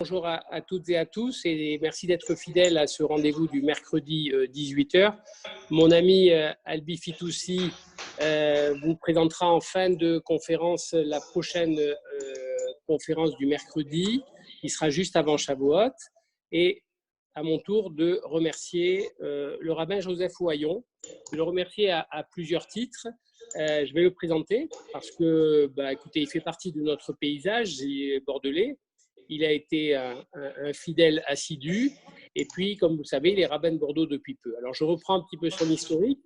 Bonjour à toutes et à tous et merci d'être fidèles à ce rendez-vous du mercredi 18 h. Mon ami Albi Fitoussi vous présentera en fin de conférence la prochaine conférence du mercredi qui sera juste avant Shavuot, et à mon tour de remercier le rabbin Joseph Ouaillon. Je le remercier à plusieurs titres. Je vais le présenter parce que, écoutez, il fait partie de notre paysage bordelais. Il a été un fidèle assidu. Et puis, comme vous savez, il est rabbin de Bordeaux depuis peu. Alors, je reprends un petit peu son historique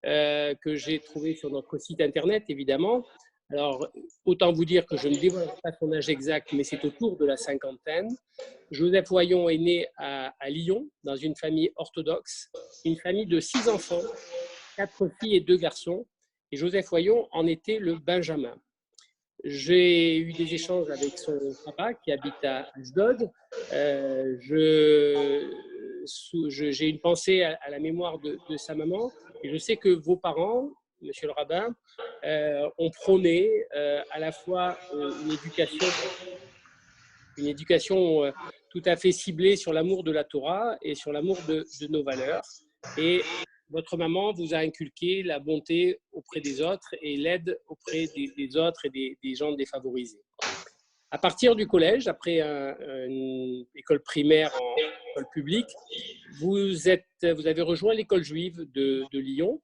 que j'ai trouvé sur notre site internet, évidemment. Alors, autant vous dire que je ne dévoile pas son âge exact, mais c'est autour de la cinquantaine. Joseph Ouaillon est né à Lyon, dans une famille orthodoxe, une famille de 6 enfants, 4 filles et 2 garçons. Et Joseph Ouaillon en était le benjamin. J'ai eu des échanges avec son papa qui habite à Asdod. J'ai une pensée à la mémoire de sa maman. Et je sais que vos parents, monsieur le rabbin, ont prôné à la fois une éducation tout à fait ciblée sur l'amour de la Torah et sur l'amour de nos valeurs. Et votre maman vous a inculqué la bonté auprès des autres et l'aide auprès des autres et des gens défavorisés. À partir du collège, après une école primaire en école publique, vous avez rejoint l'école juive de Lyon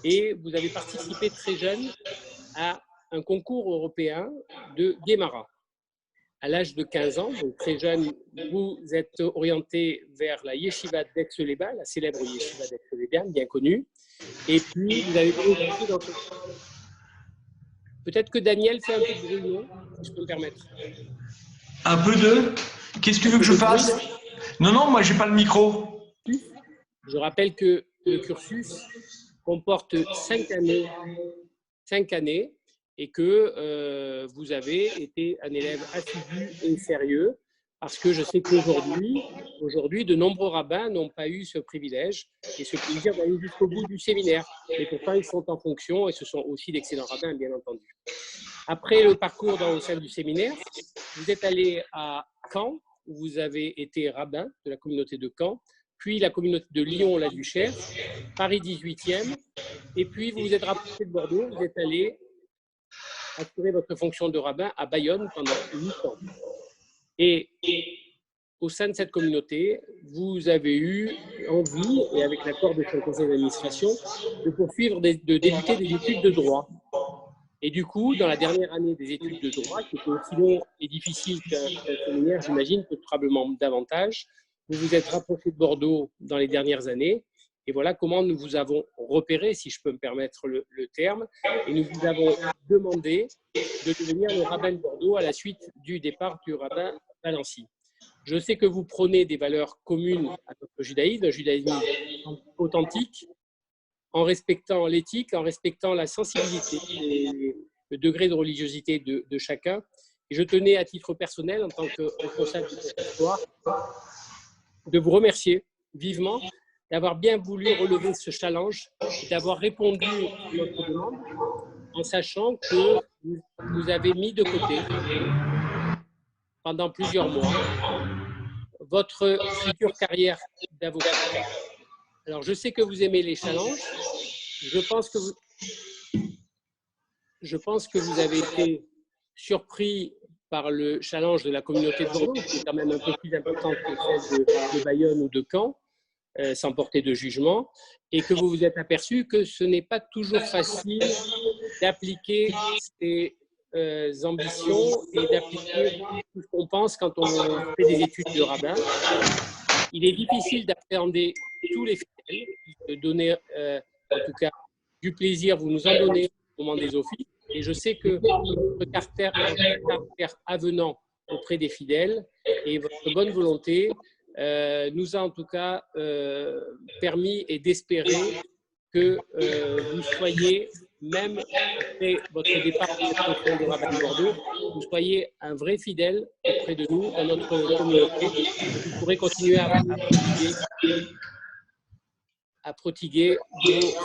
et vous avez participé très jeune à un concours européen de Guémara. À l'âge de 15 ans, donc très jeune, vous êtes orienté vers la yeshiva d'Aix-les-Bains, la célèbre yeshiva d'Aix-les-Bains, bien connue. Et puis, vous avez progressé dans ce... Peut-être que Daniel fait un peu de bruit, non, si je peux me permettre. Un peu de... Qu'est-ce que tu veux que je fasse? Non, moi, je n'ai pas le micro. Je rappelle que le cursus comporte 5 années, et que vous avez été un élève assidu et sérieux, parce que je sais qu'aujourd'hui, de nombreux rabbins n'ont pas eu ce privilège et ce plaisir d'aller jusqu'au bout du séminaire. Et pourtant, ils sont en fonction et ce sont aussi d'excellents rabbins, bien entendu. Après le parcours au sein du séminaire, vous êtes allé à Caen, où vous avez été rabbin de la communauté de Caen, puis la communauté de Lyon-la-Duchère, Paris 18e, et puis vous vous êtes rapproché de Bordeaux, vous êtes allé assurer votre fonction de rabbin à Bayonne pendant 8 ans. Et au sein de cette communauté, vous avez eu envie, et avec l'accord de son conseil d'administration, de poursuivre, de débuter des études de droit. Et du coup, dans la dernière année des études de droit, qui était aussi long et difficile qu'un séminaire, j'imagine, que probablement davantage, vous vous êtes rapproché de Bordeaux dans les dernières années. Et voilà comment nous vous avons repéré, si je peux me permettre le terme, et nous vous avons demandé de devenir le rabbin de Bordeaux à la suite du départ du rabbin Valency. Je sais que vous prônez des valeurs communes à notre judaïsme, un judaïsme authentique, en respectant l'éthique, en respectant la sensibilité et le degré de religiosité de chacun. Et je tenais à titre personnel, en tant que responsable du conservatoire, de vous remercier vivement d'avoir bien voulu relever ce challenge et d'avoir répondu à notre demande en sachant que vous avez mis de côté pendant plusieurs mois votre future carrière d'avocat. Alors, je sais que vous aimez les challenges. Je pense que vous avez été surpris par le challenge de la communauté de Bordeaux, qui est quand même un peu plus importante que celle de Bayonne ou de Caen, sans porter de jugement, et que vous vous êtes aperçu que ce n'est pas toujours facile d'appliquer ces ambitions et d'appliquer tout ce qu'on pense quand on fait des études de rabbin. Il est difficile d'appréhender tous les fidèles, de donner en tout cas du plaisir, vous nous en donnez au moment des offices, et je sais que votre caractère avenant auprès des fidèles et votre bonne volonté nous a en tout cas permis et d'espérer que vous soyez, même après votre départ de rabbin de Bordeaux, vous soyez un vrai fidèle auprès de nous, dans notre communauté, et vous pourrez continuer à prodiguer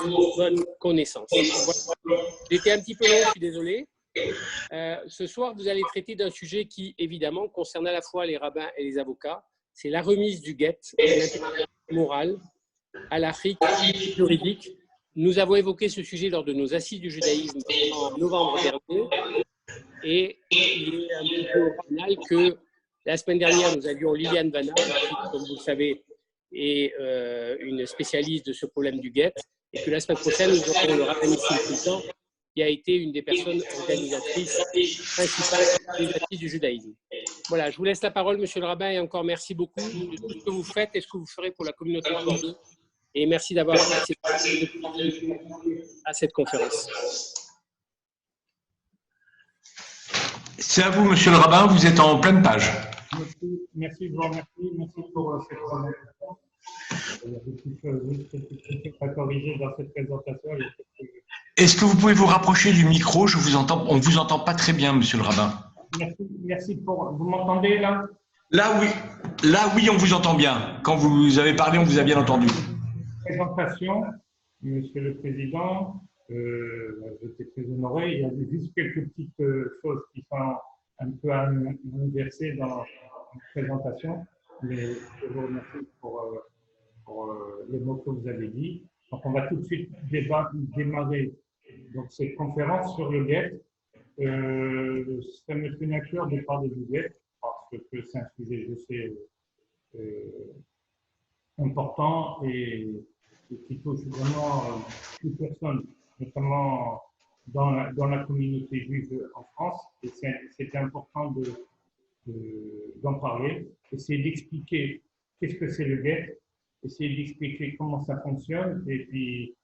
vos bonnes connaissances. Voilà. J'étais un petit peu long, je suis désolé. Ce soir, vous allez traiter d'un sujet qui, évidemment, concerne à la fois les rabbins et les avocats. C'est la remise du guet à l'interprétation morale, à l'Afrique juridique. Nous avons évoqué ce sujet lors de nos assises du judaïsme en novembre dernier. Et il est un petit peu original que la semaine dernière, nous avions Liliane Vanna, qui, comme vous le savez, est une spécialiste de ce problème du guet, et que la semaine prochaine, nous aurons le rabbin Nissim Sultan, qui a été une des personnes organisatrices principales des assises du judaïsme. Voilà, je vous laisse la parole, monsieur le rabbin, et encore merci beaucoup de tout ce que vous faites et ce que vous ferez pour la communauté de Bordeaux. Et merci d'avoir accepté à cette conférence. C'est à vous, monsieur le rabbin, vous êtes en pleine page. Merci, je vous remercie. Merci pour cette présentation. Il y a beaucoup de choses à corriger dans cette présentation. Est-ce que vous pouvez vous rapprocher du micro? On ne vous entend pas très bien, monsieur le rabbin. Merci pour… Vous m'entendez là? Là, oui. Là, oui, on vous entend bien. Quand vous avez parlé, on vous a bien entendu. Présentation, monsieur le président. J'étais très honoré. Il y a juste quelques petites choses qui sont un peu inversées dans la présentation, mais je vous remercie pour les mots que vous avez dit. Donc, on va tout de suite démarrer donc, cette conférence sur le guet. Ça me fait à cœur de parler du guet parce que c'est un sujet, je sais, important et qui touche vraiment toute personne, notamment dans la communauté juive en France. Et c'est important d'en parler, essayer d'expliquer qu'est-ce que c'est le guet, essayer d'expliquer comment ça fonctionne et puis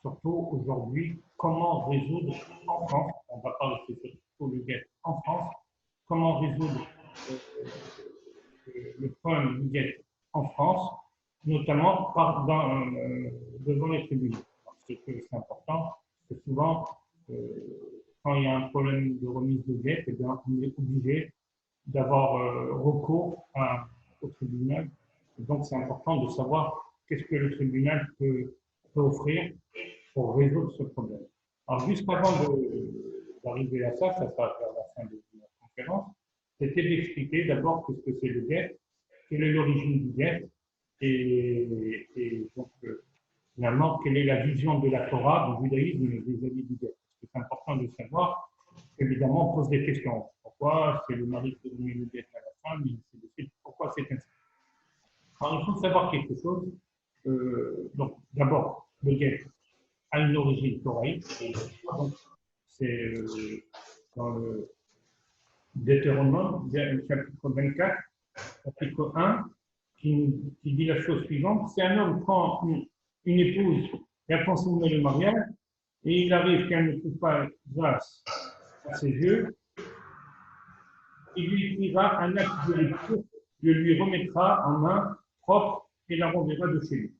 surtout aujourd'hui, comment résoudre en France, on va parler surtout le guet en France, comment résoudre le problème du guet en France, notamment devant les tribunaux. Parce que c'est important, parce que souvent, quand il y a un problème de remise de guet, eh bien, on est obligé d'avoir recours au tribunal. Et donc, c'est important de savoir qu'est-ce que le tribunal peut offrir pour résoudre ce problème. Alors, juste avant d'arriver à ça sera vers la fin de la conférence, c'était d'expliquer d'abord ce que c'est le guet, quelle est l'origine du guet, et donc, finalement, quelle est la vision de la Torah, du judaïsme vis-à-vis du guet. C'est important de savoir, évidemment, on pose des questions. Pourquoi c'est le mari qui met le guet à la femme, pourquoi c'est ainsi? Alors, il faut savoir quelque chose. Donc, d'abord, le guet a une origine thoraïque. C'est dans le Deutéronome, chapitre 24, article 1, qui dit la chose suivante. Si un homme prend une épouse et a consommé le mariage, et il arrive qu'elle ne trouve pas grâce à ses yeux, il lui écrira un acte de lecture, le lui remettra en main propre et la renverra de chez lui.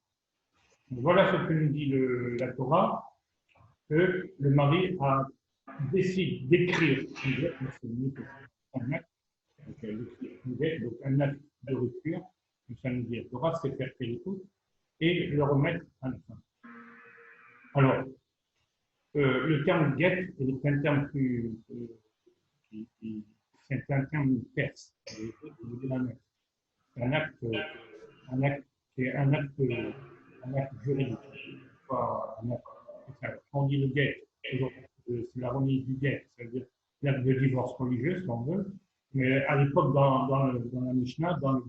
Donc, voilà ce que nous dit la Torah, que le mari décide d'écrire un acte, donc un acte de rupture, ça nous dit la Torah, c'est faire qu'elle écoute, et le remettre à la femme. Alors, le terme guet est un terme c'est un terme perse. C'est un acte juridique. On dit le guet, c'est la remise du guet, c'est-à-dire l'acte de divorce religieux, si on veut. Mais à l'époque, dans la Mishnah, dans la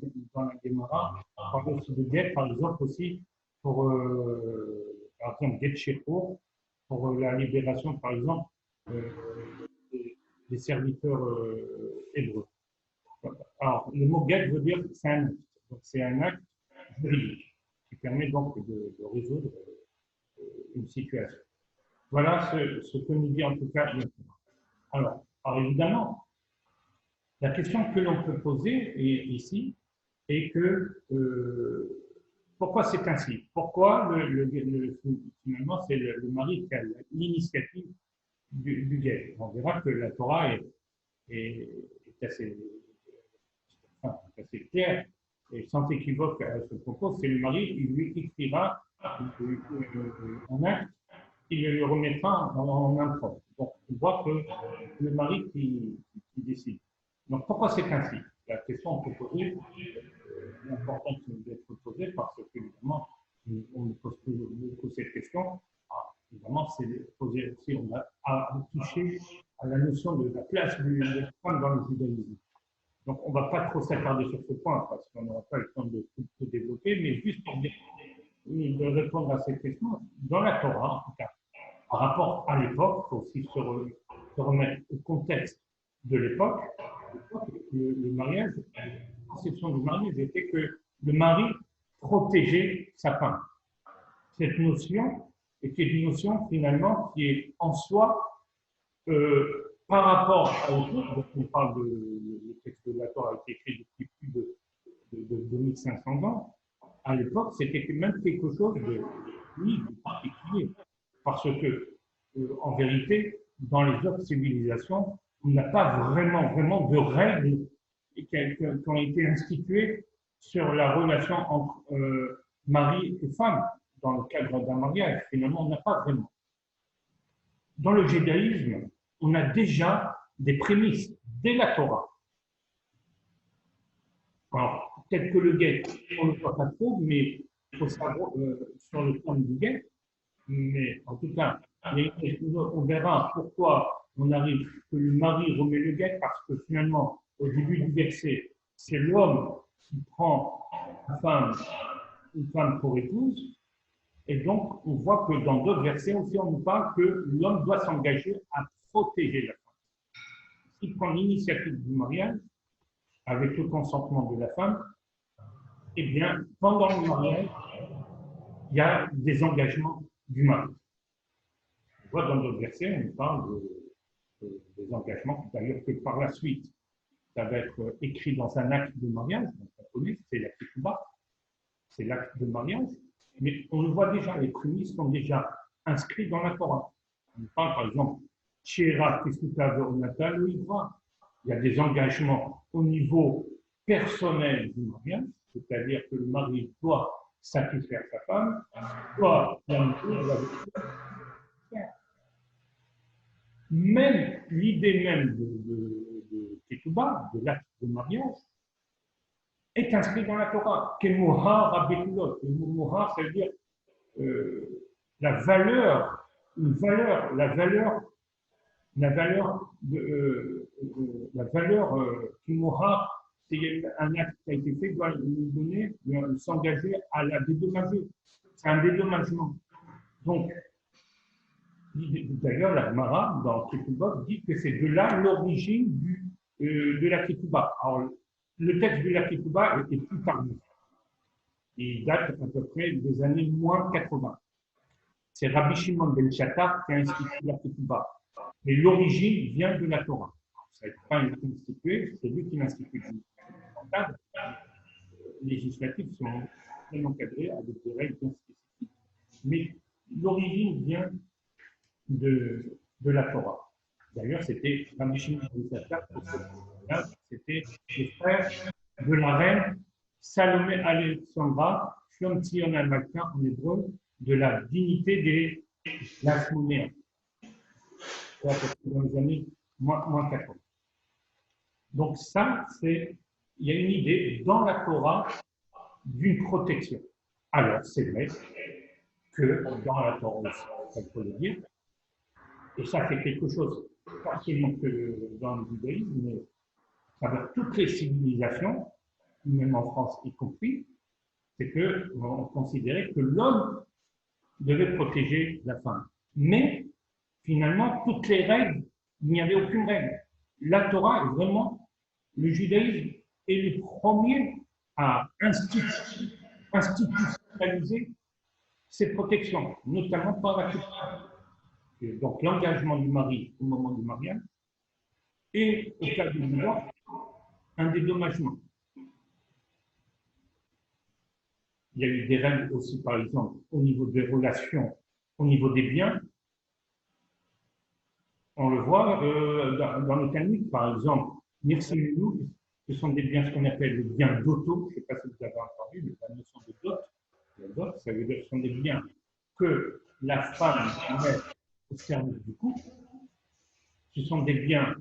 Gemara, on parle aussi de guet, par exemple, aussi pour, par exemple, guet shekour, pour la libération, par exemple, des serviteurs hébreux. Alors, le mot guet veut dire c'est un acte. Donc, c'est un acte juridique qui permet donc de résoudre une situation. Voilà ce que nous dit en tout cas. Alors évidemment, la question que l'on peut poser ici est que pourquoi c'est ainsi? Pourquoi finalement c'est le mari qui a l'initiative du guet? On verra que la Torah est assez claire et sans équivoque à ce propos. C'est le mari qui lui écrira un acte, il le remettra en main propre. Donc, on voit que le mari qui décide. Donc, pourquoi c'est ainsi? La question qu'on peut poser, l'important d'être posée, parce qu'évidemment, on ne pose plus beaucoup cette question. Ah, évidemment, c'est poser aussi, on a touché à la notion de la place de la femme dans le judaïsme. Donc, on ne va pas trop s'attarder sur ce point, parce qu'on n'aura pas le temps de tout développer, mais juste pour de répondre à cette question, dans la Torah, en tout cas, par rapport à l'époque, il faut aussi se remettre au contexte de l'époque. Le mariage, la conception du mariage était que le mari protégeait sa femme. Cette notion était une notion finalement qui est en soi, par rapport à l'époque, donc on parle le texte de la Torah a été écrit depuis plus de 2500 ans, à l'époque, c'était même quelque chose de particulier. Parce que, en vérité, dans les autres civilisations, on n'a pas vraiment de règles qui ont été instituées sur la relation entre mari et femme dans le cadre d'un mariage. Finalement, on n'a pas vraiment. Dans le judaïsme, on a déjà des prémices dès la Torah. Alors, peut-être que le guet, on ne le voit pas trop, mais il faut savoir sur le point du guet. Mais en tout cas, on verra pourquoi on arrive que le mari remet le guet, parce que finalement, au début du verset, c'est l'homme qui prend une femme pour épouse. Et donc, on voit que dans d'autres versets aussi, on nous parle que l'homme doit s'engager à protéger la femme. Il prend l'initiative du mariage, avec le consentement de la femme, eh bien, pendant le mariage, il y a des engagements du mari. On voit dans d'autres versets, on parle des engagements, d'ailleurs que par la suite, ça va être écrit dans un acte de mariage, donc on connaît, c'est la ketouba, c'est l'acte de mariage, mais on le voit déjà, les prémices sont déjà inscrits dans la Torah. On parle par exemple, Shira Kesuta Veronata Loïva. Il y a des engagements au niveau personnel du mariage, c'est-à-dire que le mari doit satisfaire sa femme, doit même l'idée même de Ketouba, de l'acte de mariage, est inscrite dans la Torah. Kemoha Rabbekulot. Le mot Moha, ça veut dire la valeur, Kemoha, c'est un acte qui a été fait, doit nous donner, s'engager à la dédommager. C'est un dédommagement. Donc, d'ailleurs, la Gemara, dans Ketouba, dit que c'est de là l'origine de la Ketouba. Alors, le texte de la Ketouba est plus tardif. Il date à peu près des années moins 80. C'est Rabbi Shimon ben Shatta qui a institué la Ketouba. Mais l'origine vient de la Torah. Ça n'est pas institué, c'est lui qui l'a institué. Les législatifs sont très encadrés avec des règles bien spécifiques. Mais l'origine vient de la Torah. D'ailleurs, c'était Rabbi Shimon ben Shatta, c'était les frères de la reine Salomé Alexandra, Shlom Tzion al-Malka en hébreu, de la dignité des Lashmonéens. Dans les années moins 80. Donc ça, il y a une idée dans la Torah d'une protection. Alors, c'est vrai que dans la Torah aussi, ça peut le dire, et ça c'est quelque chose, pas seulement que dans le judaïsme, mais avec toutes les civilisations, même en France y compris, c'est qu'on considérait que l'homme devait protéger la femme. Mais finalement, toutes les règles, il n'y avait aucune règle. La Torah est vraiment, le judaïsme est le premier à institutionnaliser ces protections, notamment par la culture. Donc l'engagement du mari au moment du mariage et au cas du divorce, un dédommagement. Il y a eu des règles aussi, par exemple, au niveau des relations, au niveau des biens. On le voit dans le Talmud, par exemple, Mirsimenu, ce sont des biens, ce qu'on appelle les biens d'auto. Je ne sais pas si vous avez entendu, la notion de dot. La dot, ça veut dire que ce sont des biens que la femme met au service du couple. ce sont des biens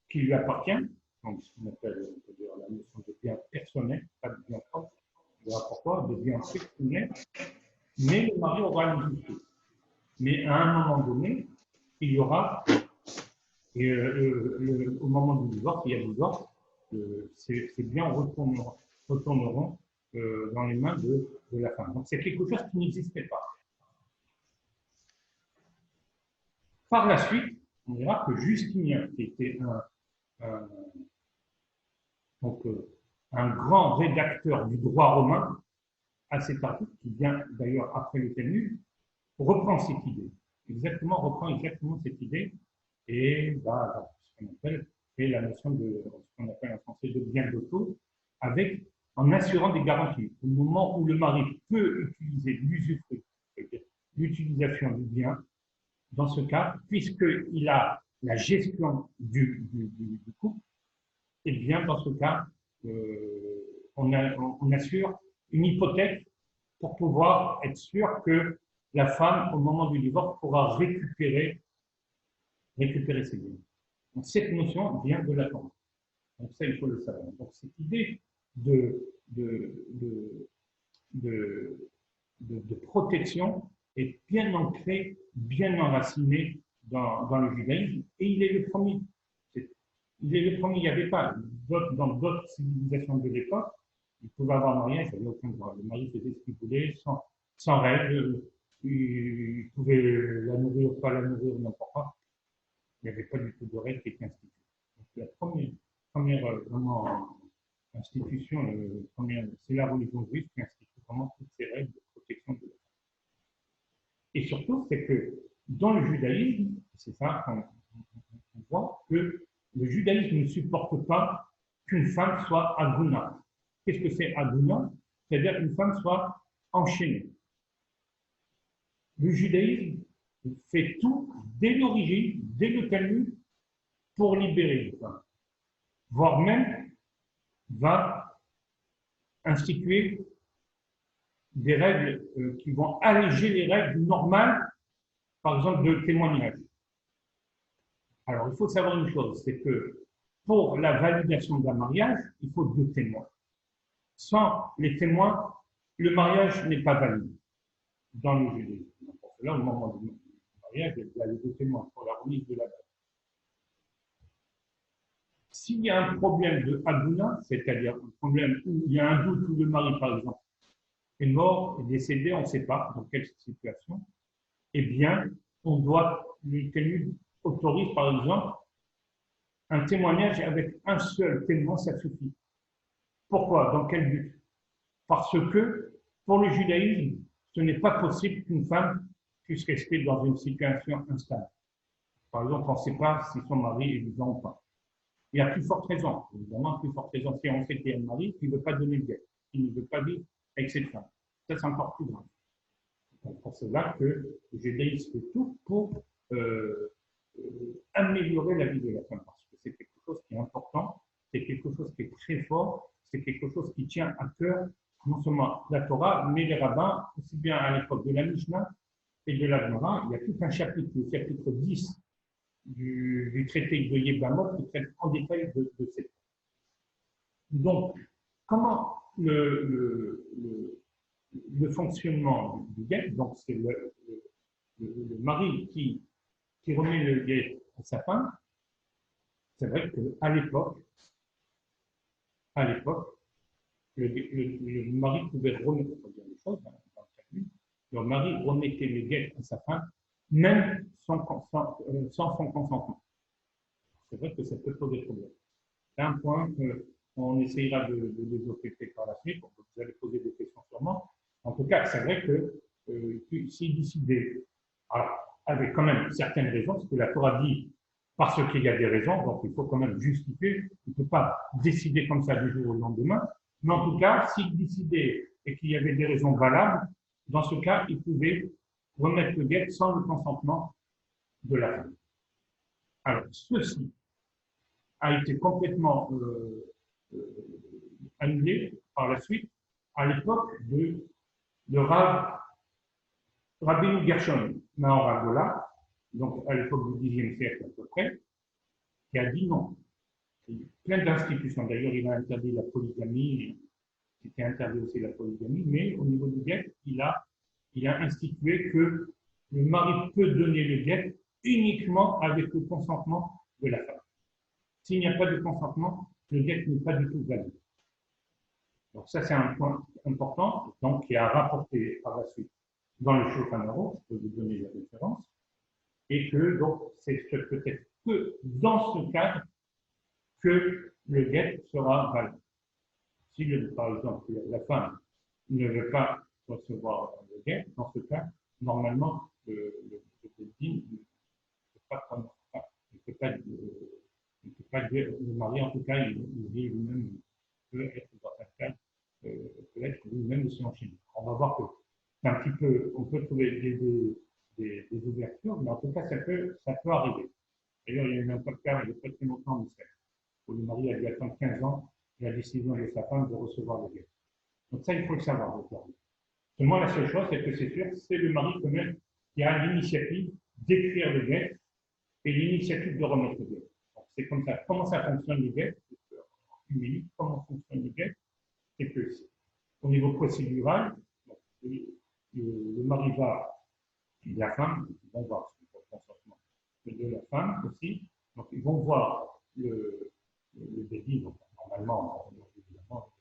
qui lui appartiennent, donc ce qu'on appelle la notion de biens personnels, pas de biens propres. Il y aura pourquoi des biens personnels, mais le mari aura une justice. Mais à un moment donné, il y aura, au moment du divorce, il y a divorce, ces biens retourneront dans les mains de la femme. Donc c'est quelque chose qui n'existait pas. Par la suite, on verra que Justinien, qui était un grand rédacteur du droit romain, à cet article, qui vient d'ailleurs après le Talmud, reprend cette idée. Reprend exactement cette idée et va ce qu'on appelle la notion de ce qu'on appelle en français de bien d'auto, en assurant des garanties. Au moment où le mari peut utiliser l'usufruit, c'est-à-dire l'utilisation du bien, dans ce cas, puisqu'il a la gestion du couple, et bien dans ce cas, on assure une hypothèque pour pouvoir être sûr que la femme, au moment du divorce, pourra récupérer ses biens. Donc, cette notion vient de la Torah. Donc ça, il faut le savoir. Donc cette idée de protection est bien ancrée, bien enracinée dans le judaïsme, et il est le premier. Il n'y avait pas, dans d'autres civilisations de l'époque, il pouvait avoir un mariage, il n'y avait aucun droit. Le mari faisait ce qu'il voulait, sans règles, il pouvait la nourrir, pas la nourrir, n'importe quoi. Il n'y avait pas du tout de règles qui étaient instituées. Donc la première vraiment institution, c'est la religion juive qui institue vraiment toutes ces règles de protection de la femme. Et surtout, c'est que dans le judaïsme, c'est ça qu'on voit, que le judaïsme ne supporte pas qu'une femme soit aguna. Qu'est-ce que c'est aguna? C'est-à-dire qu'une femme soit enchaînée. Le judaïsme fait tout dès l'origine, dès le Talmud, pour libérer les femmes. Voire même va instituer des règles qui vont alléger les règles normales, par exemple de témoignage. Alors, il faut savoir une chose, c'est que pour la validation d'un mariage, il faut 2 témoins. Sans les témoins, le mariage n'est pas valide dans le judaïsme. Là, au moment du mariage, il y a les 2 témoins pour la remise de la dot. S'il y a un problème de Aguna, c'est-à-dire un problème où il y a un doute où le mari, par exemple, est mort, est décédé, on ne sait pas dans quelle situation, eh bien, le Talmud autorise, par exemple, un témoignage avec un seul témoin, ça suffit. Pourquoi? Dans quel but? Parce que, pour le judaïsme, ce n'est pas possible qu'une femme puisse rester dans une situation instable. Par exemple, on ne sait pas si son mari est vivant ou pas. Il y a plus forte raison, évidemment, plus forte raison si on sait qu'il y a un mari qui ne veut pas donner le guet, qui ne veut pas vivre avec cette femme. Ça, c'est encore plus grave. C'est pour cela que le judaïsme fait tout pour améliorer la vie de la femme, parce que c'est quelque chose qui est important, c'est quelque chose qui est très fort, c'est quelque chose qui tient à cœur non seulement la Torah, mais les rabbins, aussi bien à l'époque de la Mishnah et de la Gemara. Il y a tout un chapitre, le chapitre 10 du traité de Yevamot, qui traite en détail de cette. Donc, comment le fonctionnement du guet, donc c'est le mari qui remet le guet à sa femme, c'est vrai qu'à l'époque, le mari pouvait remettre, on peut dire les choses, le mari remettait le guet à sa femme, même sans son consentement. C'est vrai que ça peut poser problème. C'est un point qu'on essayera de développer par la suite, vous allez poser des questions sûrement. En tout cas, c'est vrai que s'il décidait, avec quand même certaines raisons, parce que la Torah dit parce qu'il y a des raisons, donc il faut quand même justifier, il ne peut pas décider comme ça du jour au lendemain, mais en tout cas, s'il décidait et qu'il y avait des raisons valables, dans ce cas, il pouvait remettre le guet sans le consentement de la femme. Alors, ceci a été complètement annulé par la suite à l'époque de Rabbeinu Gershon Naor Agola, donc à l'époque du Xe siècle à peu près, qui a dit non. Plein d'institutions. D'ailleurs, il a interdit la polygamie, c'était interdit aussi la polygamie, mais au niveau du guet, il a institué que le mari peut donner le guet uniquement avec le consentement de la femme. S'il n'y a pas de consentement, le guet n'est pas du tout valide. Donc ça, c'est un point important, donc, qui a rapporté par la suite dans le Shulchan Aruch, je peux vous donner la référence, et que donc c'est peut-être que dans ce cadre que le guet sera valide. Si, par exemple, la femme ne veut pas recevoir le guet, dans ce cas, normalement, le ne peut pas prendre, il ne peut pas dire, le mari, en tout cas, il dit lui-même, peut être dans un cas, peut être lui-même aussi enchaîné. On va voir que c'est un petit peu, on peut trouver des ouvertures, mais en tout cas, ça peut arriver. D'ailleurs, il y a eu un cas il y a pas très longtemps en Israël, où le mari a dû attendre 15 ans la décision de sa femme de recevoir le guet. Donc ça, il faut le savoir. Seulement, la seule chose, c'est que c'est sûr, c'est le mari quand même qui a l'initiative d'écrire le guet et l'initiative de remettre le guet. C'est comme ça. Comment ça fonctionne le guet? Une minute, comment fonctionne le guet? C'est que au niveau procédural, le mari va, la femme, ils vont voir le consentement de la femme aussi, donc ils vont voir le délit, donc normalement, évidemment,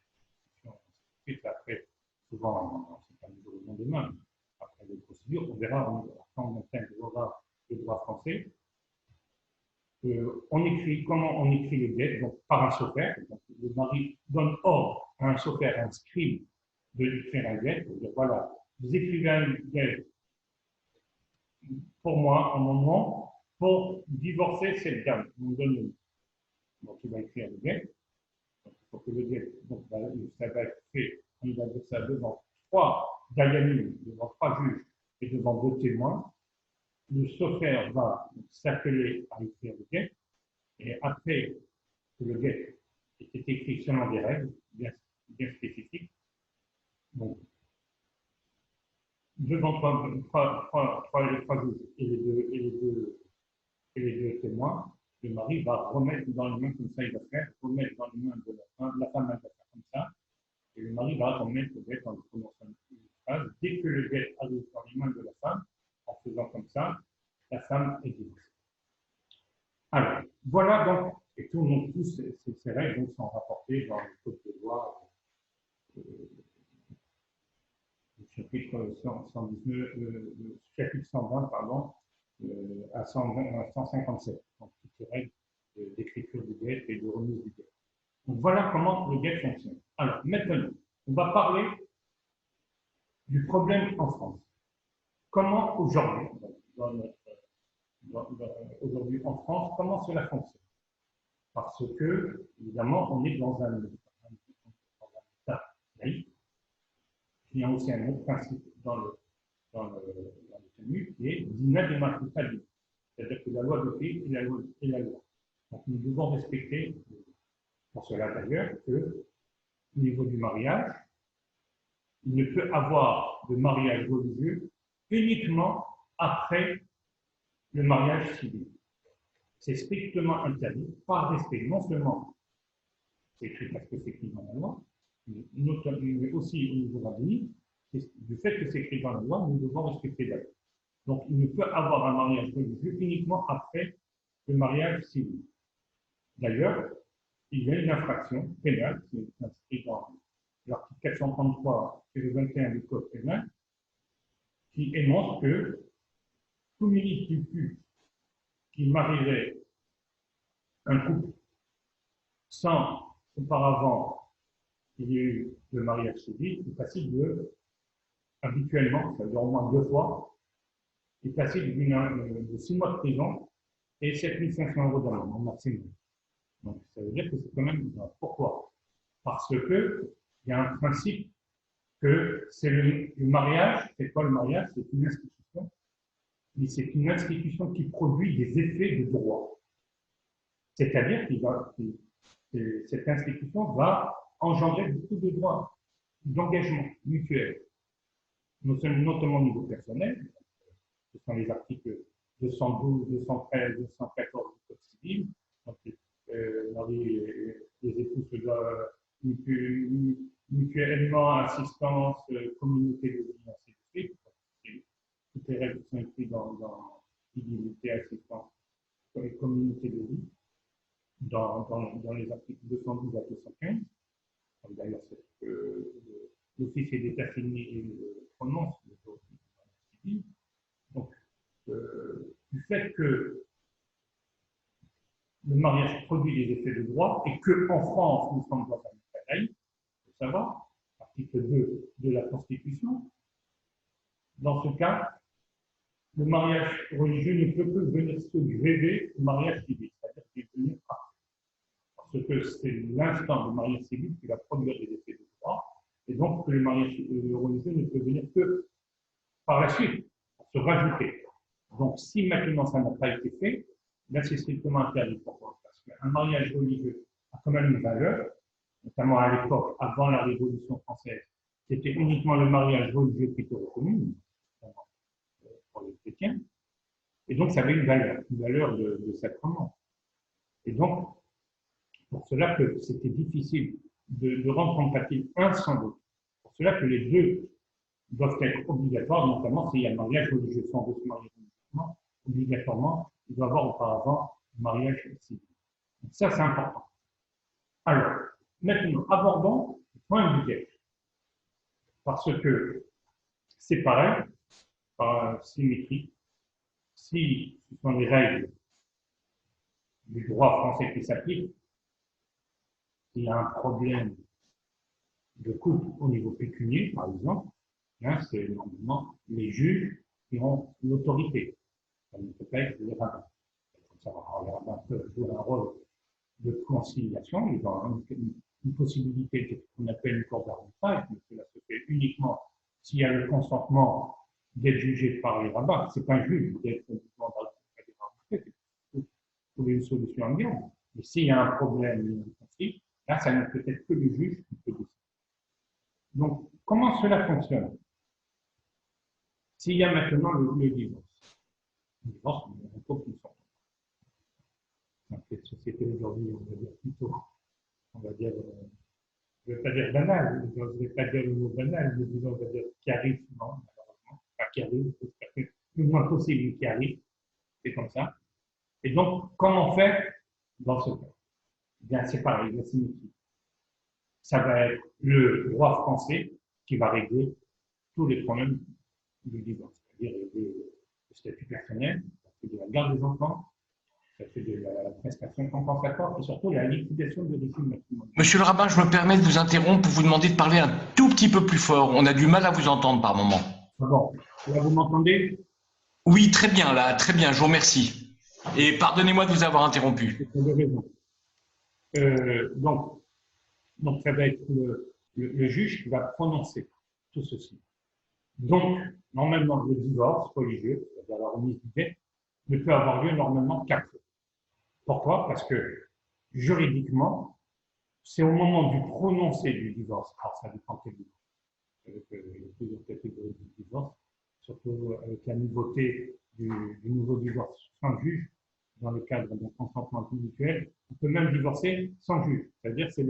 après, souvent, c'est pas le lendemain, après les procédures, on verra, quand on intègrera le droit français, on écrit, comment on écrit le guet, donc par un sofer, donc le mari donne ordre à un sofer, un scribe, de lui faire un guet, de dire voilà, vous écrivez un guet pour moi, en mon nom, pour divorcer cette dame, on donne le nom. Donc il va écrire le guet, donc il faut que le guet, donc ça va être fait, on va dire ça devant 3 dayanim, devant 3 juges et devant 2 témoins. Le sofer va s'appeler à écrire le guet, et après que le guet ait été écrit selon des règles bien spécifiques, donc devant 3 juges et les deux témoins, le mari va remettre dans les mains, comme ça il va faire, remettre dans les mains de la femme, elle va faire comme ça, et le mari va remettre le guet en prononçant une phrase. Dès que le guet arrive dans les mains de la femme, en faisant comme ça, la femme est divorcée. Alors, voilà donc, et tous ces règles sont rapportées dans le code de loi, le chapitre 119, chapitre 120, pardon, à 157, donc toutes les règles d'écriture du guet et de remise du guet. Donc voilà comment le guet fonctionne. Alors maintenant, on va parler du problème en France. Comment aujourd'hui, aujourd'hui en France, comment cela fonctionne? Parce que, évidemment, on est dans un état laïque. Il y a aussi un autre principe dans le tenue qui est dina de matricali, c'est-à-dire que la loi de pays est la loi. Donc nous devons respecter, pour cela d'ailleurs, que au niveau du mariage, il ne peut avoir de mariage religieux uniquement après le mariage civil. C'est strictement interdit, par respect, non seulement c'est écrit parce que c'est écrit dans la loi, mais aussi au niveau rabbinique, du fait que c'est écrit dans la loi, nous devons respecter la loi. Donc, il ne peut avoir un mariage religieux uniquement après le mariage civil. D'ailleurs, il y a une infraction pénale qui est inscrite dans l'article 433 et le 21 du Code pénal, qui énonce que tout ministre du culte qui marierait un couple sans auparavant qu'il y ait eu le mariage civil, est passible habituellement, ça dure au moins 2 fois, est passible de 6 mois de prison et 7 500 € d'amende en maximum. Donc ça veut dire que c'est quand même grave. Pourquoi? Parce que il y a un principe que c'est le mariage. C'est quoi le mariage? C'est une institution, mais c'est une institution qui produit des effets de droit. C'est-à-dire que cette institution va engendrer beaucoup de droits, d'engagement mutuel, notamment au niveau personnel. Ce sont les articles 212, 213, 214 du Code civil, Donc, les époux se doivent mutuellement assistance, communauté de vie, ainsi de suite. Toutes les règles sont écrites dans fidélité, assistance et communauté de vie, dans les articles 212 à 215. D'ailleurs, c'est ce que l'officier d'état civil prononce, donc, du fait que le mariage produit des effets de droit et qu'en France, nous sommes dans un état laïque, il faut savoir, article 2 de la Constitution, dans ce cas, le mariage religieux ne peut que venir se greffer au mariage civil, c'est-à-dire qu'il peut venir partir. Parce que c'est l'instant du mariage civil qui va produire des effets de droit, et donc que le mariage religieux ne peut venir que par la suite, pour se rajouter. Donc, si maintenant ça n'a pas été fait, là c'est strictement interdit. Pourquoi? Parce qu'un mariage religieux a quand même une valeur, notamment à l'époque, avant la Révolution française, c'était uniquement le mariage religieux qui était reconnu, pour les chrétiens, et donc ça avait une valeur de sacrement. Et donc, pour cela que c'était difficile de rendre compatible un sans l'autre. Pour cela que les deux doivent être obligatoires, notamment s'il y a un mariage religieux. Si on veut se marier religieusement, obligatoirement, il doit y avoir auparavant un mariage civil. Donc ça, c'est important. Alors, maintenant, abordons le point du guet. Parce que c'est pareil, symétrique. Si ce sont les règles du droit français qui s'appliquent, s'il y a un problème de couple au niveau pécunier, par exemple, hein, c'est normalement les juges qui ont l'autorité. Ça ne peut pas être les rabbins. Les rabbins peuvent jouer un rôle de conciliation. Ils ont une possibilité qu'on appelle une cour d'arbitrage, mais cela se fait uniquement s'il y a le consentement d'être jugé par les rabbins. Ce n'est pas un juge d'être uniquement d'arbitrer, c'est trouver une solution amiable. Mais s'il y a un problème, un conflit, là, ça ne peut être que le juge qui peut décider. Donc, comment cela fonctionne? S'il y a maintenant le divorce, un couple qui sont dans cette société aujourd'hui, on va dire plutôt, on va dire, je ne vais pas dire banal, je ne vais pas dire le mot banal, mais disons, on va dire qui arrive souvent, malheureusement, enfin qui arrive, le moins possible qui arrive, c'est comme ça. Et donc, comment faire dans ce cas? Bien, c'est pareil, la symétrie. Ça va être le droit français qui va régler tous les problèmes du divorce, c'est-à-dire le statut personnel, ça fait de la garde des enfants, ça fait de la prestation compensatoire et surtout la liquidation de régime matrimonial. Monsieur le rabbin, je me permets de vous interrompre pour vous demander de parler un tout petit peu plus fort. On a du mal à vous entendre par moment. Bon, là vous m'entendez? Oui, très bien, là, très bien, je vous remercie. Et pardonnez-moi de vous avoir interrompu. Vous avez raison. Donc, ça va être le juge qui va prononcer tout ceci. Donc, normalement, le divorce religieux, c'est-à-dire la remise du guet, ne peut avoir lieu normalement qu'à peu. Pourquoi? Parce que juridiquement, c'est au moment du prononcé du divorce. Alors, ça dépend quel divorce. Avec plusieurs catégories de divorce, surtout avec la nouveauté du nouveau divorce sans juge, dans le cadre d'un consentement mutuel. On peut même divorcer sans juge. C'est-à-dire c'est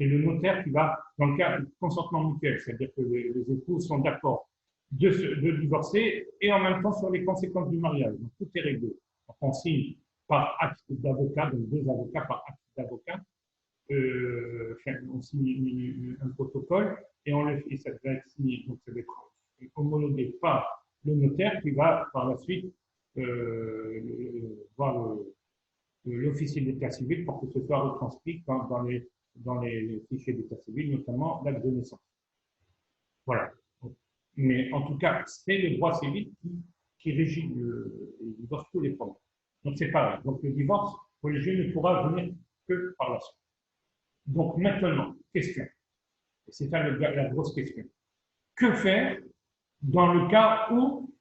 le notaire qui va, dans le cas du consentement mutuel, c'est-à-dire que les époux sont d'accord de divorcer et en même temps sur les conséquences du mariage. Donc tout est réglé. Donc, on signe par acte d'avocat, donc deux avocats par acte d'avocat. On signe un protocole et ça va être signé. Donc ça va être homologué par le notaire qui va par la suite voir l'officier d'état civil pour que ce soit retranscrit dans les fichiers d'état civil, notamment l'acte de naissance. Voilà. Mais en tout cas, c'est le droit civil qui régit le divorce, tous les problèmes. Donc c'est pareil. Donc le divorce religieux ne pourra venir que par la suite. Donc maintenant, question. C'est ça la grosse question. Que faire dans le cas où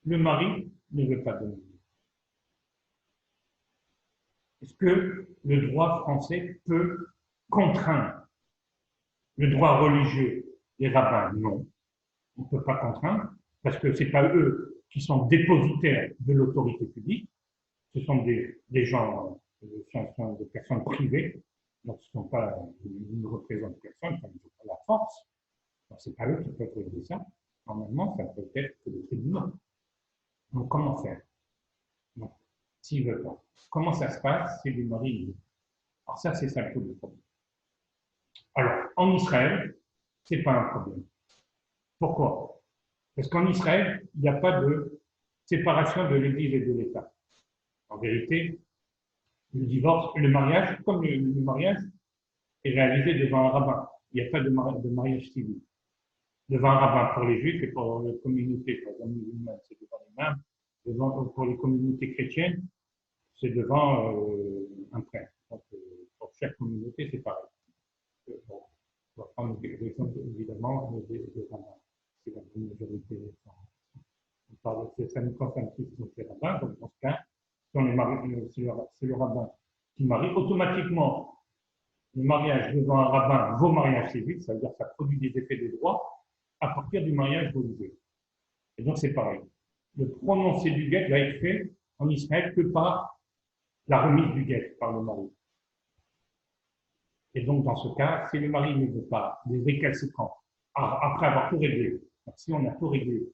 le mari ne veut pas donner? Est-ce que le droit français peut contraindre? Le droit religieux des rabbins, non. On ne peut pas contraindre, parce que ce n'est pas eux qui sont dépositaires de l'autorité publique, ce sont des gens de personnes privées, donc ils ne représentent personne, ils n'ont pas la force. Ce n'est pas eux qui peuvent régler ça. Normalement, ça peut être que le tribunal. Donc, comment faire? S'ils ne veulent pas. Comment ça se passe si le mari. Alors, ça, c'est ça le problème. Alors, en Israël, ce n'est pas un problème. Pourquoi? Parce qu'en Israël, il n'y a pas de séparation de l'Église et de l'État. En vérité, le divorce, le mariage, comme le mariage, est réalisé devant un rabbin. Il n'y a pas de mariage civil. Devant un rabbin pour les juifs et pour la communauté, par exemple, musulmane, c'est devant l'imam. Pour les communautés chrétiennes, c'est devant un prêtre. Donc, pour chaque communauté, c'est pareil. Bon, on va prendre l'exemple, évidemment, des rabbins. C'est la majorité. Ça nous concerne plus donc les rabbins. Donc, dans ce cas, c'est le rabbin qui marie. Automatiquement, le mariage devant un rabbin vaut mariage civil, ça veut dire que ça produit des effets de droit à partir du mariage religieux. Et donc, c'est pareil. Le prononcé du guet va être fait en Israël que par la remise du guet par le mari. Et donc, dans ce cas, si le mari ne veut pas, des récalcitrants, après avoir tout réglé, si on a tout réglé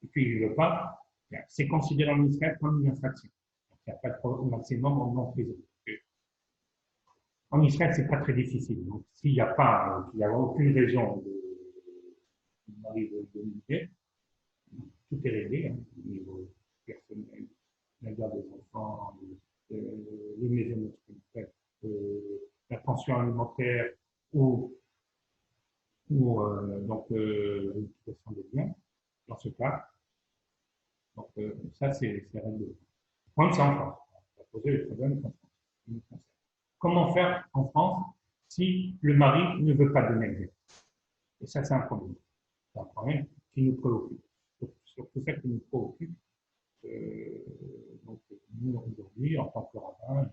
et qu'il ne veut pas, c'est considéré en Israël comme une infraction. Donc, il n'y a pas de maximum en prison. En Israël, ce n'est pas très difficile. Donc, s'il n'y a pas, il n'y a aucune raison de mari de guet, tout est réglé, au niveau personnel, la garde des enfants, les maisons la pension alimentaire ou donc l'utilisation des biens, dans ce cas. Donc ça, c'est réglé. Comme ça en France. On va poser le problème en France. Comment faire en France si le mari ne veut pas donner le guet? Et ça, c'est un problème. C'est un problème qui nous préoccupe. Surtout ça qui nous préoccupe. Donc, nous, aujourd'hui, en tant que rabbin,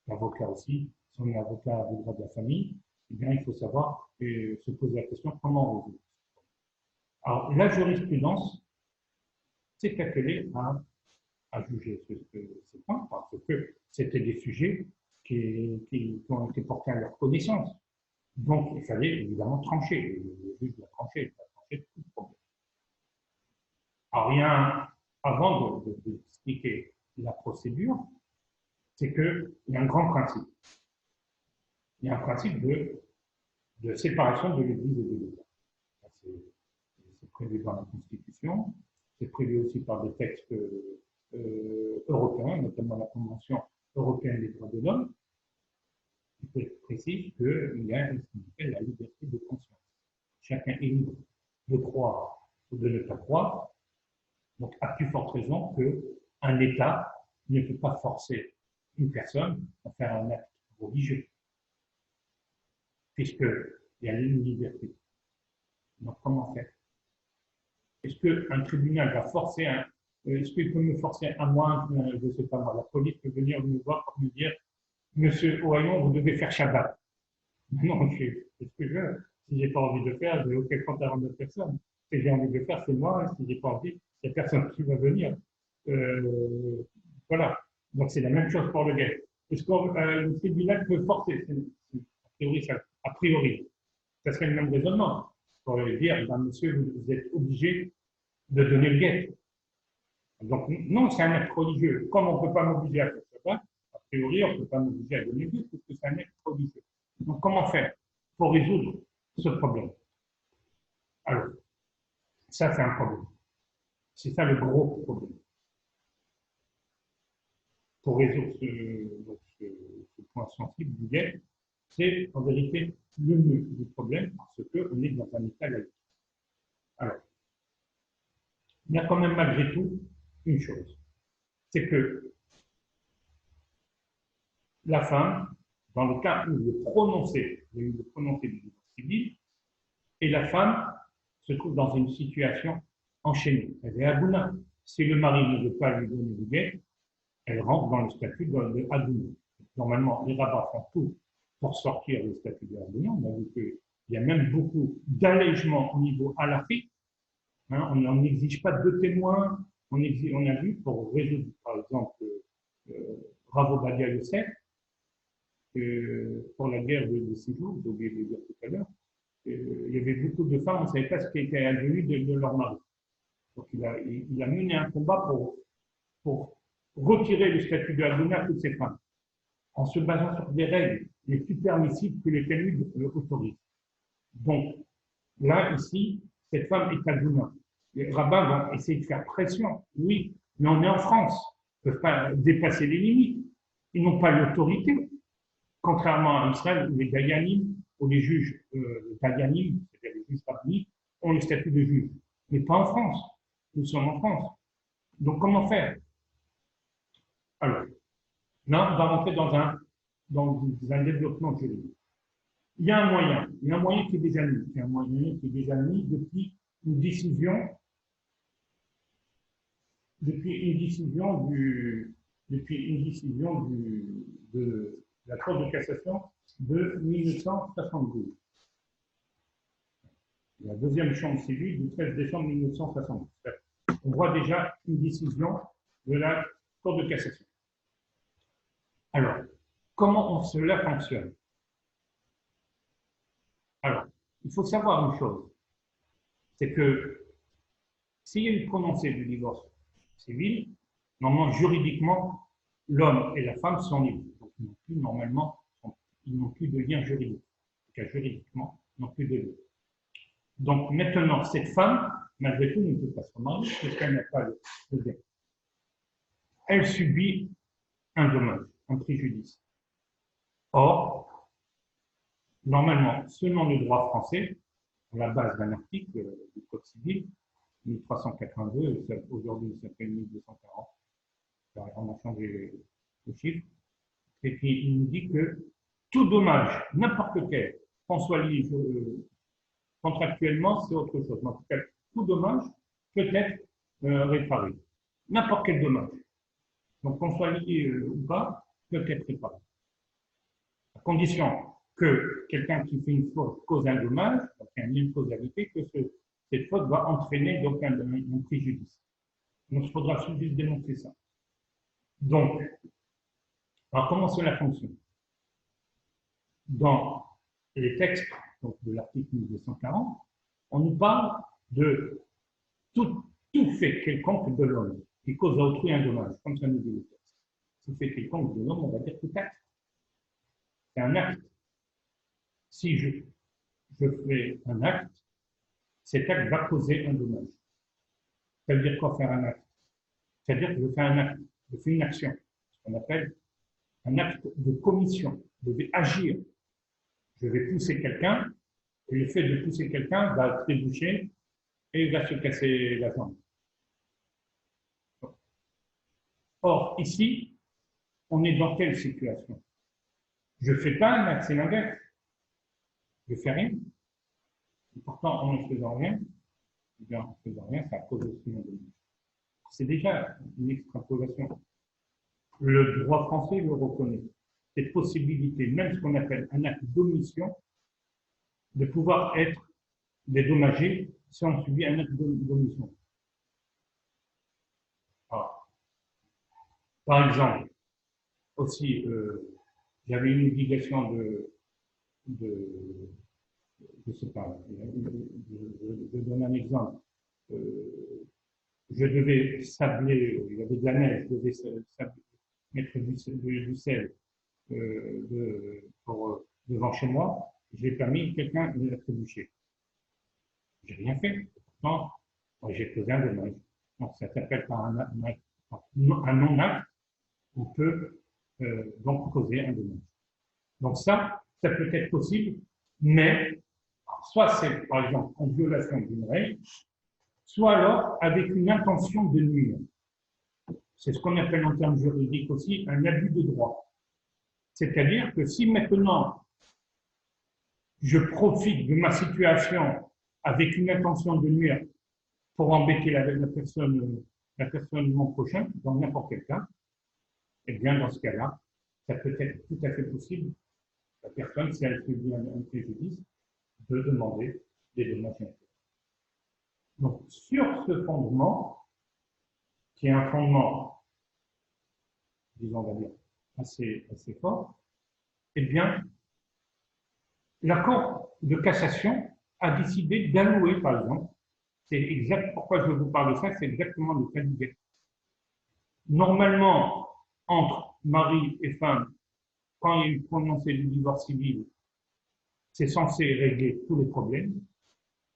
l'avocat aussi, si on est avocat du droit de la famille, eh bien, il faut savoir se poser la question comment on résout. Alors, la jurisprudence s'est attelée à juger ces points parce que c'était des sujets qui ont été portés à leur connaissance. Donc, il fallait évidemment trancher. Le juge doit trancher, tout le problème. Alors, avant d'expliquer la procédure, c'est qu'il y a un grand principe. Il y a un principe de séparation de l'Église et de l'État. C'est prévu dans la Constitution, c'est prévu aussi par des textes européens, notamment la Convention européenne des droits de l'homme, qui précise qu'il y a ce qu'on appelle la liberté de conscience. Chacun est libre de croire ou de ne pas croire. Donc, à plus forte raison qu'un État ne peut pas forcer une personne à faire un acte religieux, puisqu'il y a une liberté. Donc, comment faire? Est-ce qu'un tribunal va forcer est-ce qu'il peut me forcer à moi, je ne sais pas moi, la police peut venir me voir pour me dire, Monsieur Ohayon, vous devez faire Shabbat. Non, je fais ce que je veux. Si je n'ai pas envie de le faire, je n'ai aucun compte à rendre de personne. Si j'ai envie de le faire, c'est moi. Si je n'ai pas envie, il n'y a personne qui va venir. Voilà. Donc, c'est la même chose pour le guet. Est-ce que le tribunal peut forcer? A priori, ça serait le même raisonnement. Pour lui dire, ben, monsieur, vous êtes obligé de donner le guet. Donc, non, c'est un acte religieux. Comme on ne peut pas m'obliger à faire ça, a priori, on ne peut pas m'obliger à donner le guet, parce que c'est un acte religieux. Donc, comment faire pour résoudre ce problème? Alors, ça, c'est un problème. C'est ça le gros problème. Pour résoudre ce point sensible du guet, c'est en vérité le nœud du problème parce qu'on est dans un état laïque. Alors, il y a quand même malgré tout une chose, c'est que la femme, dans le cas où il y a eu le prononcé du divorce civil, et la femme se trouve dans une situation enchaînée. Elle est Hagouna. Si le mari ne veut pas lui donner le guet, elle rentre dans le statut de Hagouna. Normalement, les rabbins font tout pour sortir du statut de Hagouna. On a vu qu'il y a même beaucoup d'allègements au niveau halachique. On n'exige pas de témoins. On a vu pour résoudre, par exemple, Rav Ovadia Yosef, pour la guerre de 6 jours, j'ai oublié de le dire tout à l'heure, il y avait beaucoup de femmes, on ne savait pas ce qui était advenu de leur mari. Donc il a mené un combat pour retirer le statut de Haddouna à toutes ces femmes, en se basant sur des règles les plus permissibles que les Talmuds autorisent. Donc, là, ici, cette femme est Haddouna. Les rabbins vont essayer de faire pression, oui, mais on est en France, ils ne peuvent pas dépasser les limites. Ils n'ont pas l'autorité, contrairement à Israël où les Dayanim, ou les juges Dayanim, c'est-à-dire les juges rabbiniques, ont le statut de juge, mais pas en France. Nous sommes en France. Donc, comment faire? Alors, là, on va rentrer dans un développement juridique. Il y a un moyen qui est déjà mis, depuis une décision de la Cour de cassation de 1972. La deuxième chambre civile du 13 décembre 1972. On voit déjà une décision de la Cour de cassation. Alors, comment cela fonctionne? Alors, il faut savoir une chose, c'est que s'il y a eu prononcé du divorce civil, normalement, juridiquement, l'homme et la femme sont libres. Donc, ils n'ont plus de lien juridique. En tout cas, juridiquement, ils n'ont plus de lien. Donc, maintenant, cette femme, malgré tout, ne peut pas se remarier parce qu'elle n'a pas le lien. Elle subit un dommage, un préjudice. Or, normalement, selon le droit français, à la base d'un article du Code civil, 1382, aujourd'hui il s'appelle 1240, on a changé le chiffre, et puis il nous dit que tout dommage, n'importe quel, qu'on soit lié contractuellement, c'est autre chose. En tout cas, tout dommage peut être réparé. N'importe quel dommage. Donc, qu'on soit lié ou pas, peut être réparé. À condition que quelqu'un qui fait une faute cause un dommage, donc il y a une causalité, que cette faute va entraîner donc un préjudice. Donc, il faudra juste démontrer ça. Donc, alors comment cela fonctionne? Dans les textes donc, de l'article 1240, on nous parle de tout fait quelconque de l'homme qui cause à autrui un dommage, comme ça nous dit le texte. Tout fait quelconque de l'homme, on va dire tout acte. C'est un acte. Si je fais un acte, cet acte va causer un dommage. Ça veut dire quoi faire un acte? C'est-à-dire que je fais un acte, je fais une action, ce qu'on appelle un acte de commission. Je vais agir. Je vais pousser quelqu'un, et le fait de pousser quelqu'un va déboucher et il va se casser la jambe. Or, ici, on est dans quelle situation? Je ne fais pas un acte, c'est l'inverse. Je ne fais rien. Et pourtant, en ne faisant rien, ça cause aussi un dommage. C'est déjà une extrapolation. Le droit français le reconnaît. Cette possibilité, même ce qu'on appelle un acte d'omission, de pouvoir être dédommagé si on subit un acte d'omission. Par exemple, aussi, j'avais une obligation je ne sais pas, je donne un exemple. Je devais sabler, il y avait de la neige, je devais mettre du sel devant chez moi, je l'ai permis, quelqu'un l'a trébuché. Je n'ai rien fait. Pourtant, j'ai causé un dommage. Donc, ça s'appelle par un non-acte, on peut donc causer un dommage. Donc ça peut être possible, mais soit c'est, par exemple, en violation d'une règle, soit alors avec une intention de nuire. C'est ce qu'on appelle en termes juridiques aussi un abus de droit. C'est-à-dire que si maintenant je profite de ma situation avec une intention de nuire pour embêter la personne mon prochain, dans n'importe quel cas, eh bien dans ce cas-là, ça peut être tout à fait possible, la personne, si elle subit un préjudice, de demander des dommages et intérêts. Donc, sur ce fondement, qui est un fondement, disons, on va dire, assez fort, eh bien, la Cour de cassation a décidé d'allouer, par exemple, c'est exact, pourquoi je vous parle de ça, c'est exactement le cas du guet. Normalement, entre mari et femme, quand il y a eu prononcé du divorce civil, c'est censé régler tous les problèmes.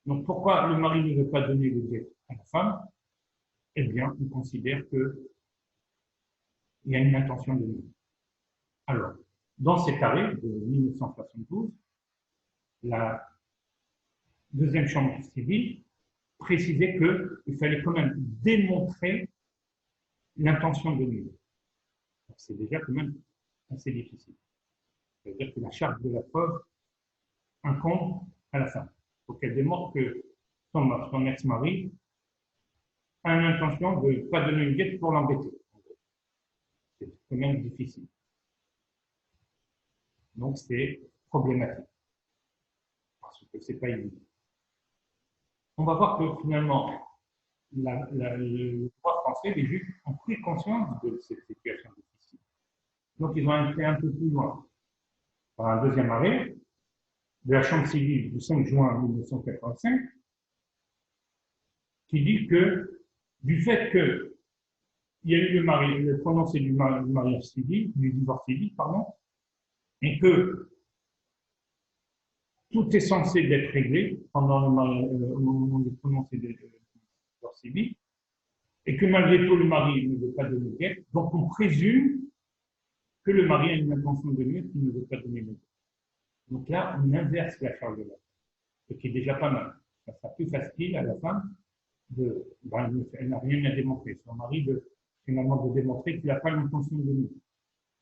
Donc, pourquoi le mari ne veut pas donner le guet à la femme? Eh bien, on considère qu'il y a une intention de nuire. Alors, dans cet arrêt de 1972, la deuxième chambre civile précisait qu'il fallait quand même démontrer l'intention de nuire. C'est déjà quand même assez difficile. C'est-à-dire que la charge de la preuve incombe à la femme. Il faut qu'elle démontre que son ex-mari a l'intention de ne pas donner une guette pour l'embêter. C'est quand même difficile. Donc c'est problématique. Parce que ce n'est pas évident. On va voir que finalement, le droit français, les juges ont pris conscience de cette situation difficile. Donc ils ont été un peu plus loin. Par un deuxième arrêt de la Chambre civile du 5 juin 1985, qui dit que du fait qu'il y a eu le prononcé du mariage civil, du divorce civil, pardon, et que tout est censé être réglé pendant au moment du prononcé du divorce civil, et que malgré tout le mari ne veut pas donner de guet, donc on présume que le mari a une intention de nuire qu'il ne veut pas donner de guet. Donc là, on inverse la charge de la femme, ce qui est déjà pas mal. Ça sera plus facile à la femme elle n'a rien à démontrer. Son mari, finalement, de démontrer qu'il n'a pas l'intention de nuire,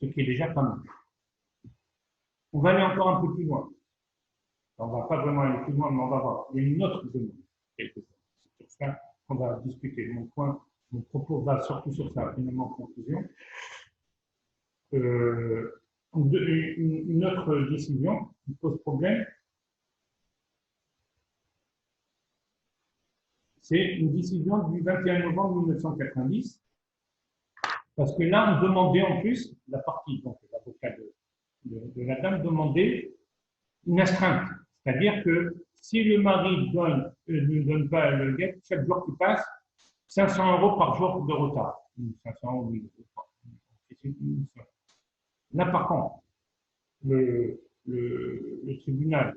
ce qui est déjà pas mal. On va aller encore un peu plus loin. On ne va pas vraiment aller plus loin, mais on va voir. Il y a une autre demande, quelque chose. C'est sur ça qu'on va discuter. Mon propos va surtout sur ça, finalement, en conclusion. Une autre décision qui pose problème, c'est une décision du 21 novembre 1990, parce que là, on demandait en plus, la partie, donc l'avocat de la dame demandait une astreinte. C'est-à-dire que si le mari ne donne pas le guet, chaque jour qui passe, 500 € par jour de retard. 500 €, Là, par contre, le tribunal,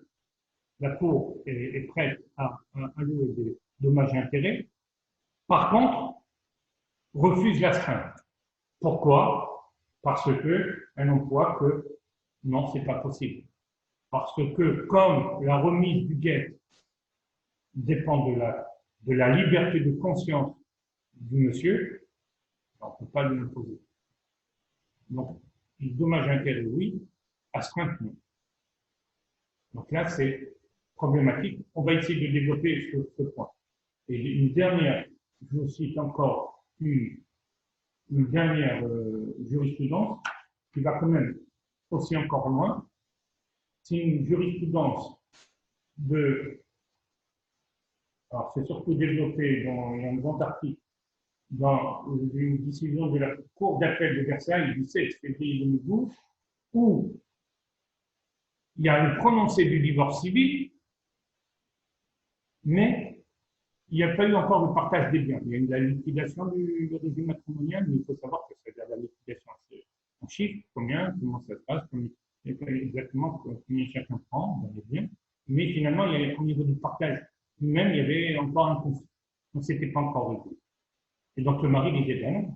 la Cour est prête à allouer des dommages et intérêts. Par contre, refuse l'astreinte. Pourquoi? Parce qu'elle emploie que non, ce n'est pas possible. Parce que comme la remise du guet dépend de la liberté de conscience du monsieur, on ne peut pas lui imposer. Donc, dommage intérêt, oui, astreinte, non. Donc là, c'est problématique. On va essayer de développer ce point. Et une dernière, je vous cite encore une dernière jurisprudence qui va quand même aussi encore loin. C'est une jurisprudence alors c'est surtout développé dans un grand article dans une décision de la Cour d'appel de Versailles du 7 février 2012, où il y a le prononcé du divorce civil, mais il n'y a pas eu encore de partage des biens. Il y a eu la liquidation du régime matrimonial, mais il faut savoir que c'est la liquidation en chiffres, comment ça se passe, exactement combien chacun prend dans les biens. Mais finalement, il y avait, au niveau du partage même, il y avait encore un conflit. Donc, ce n'était pas encore réglé. Et donc, le mari disait, bien,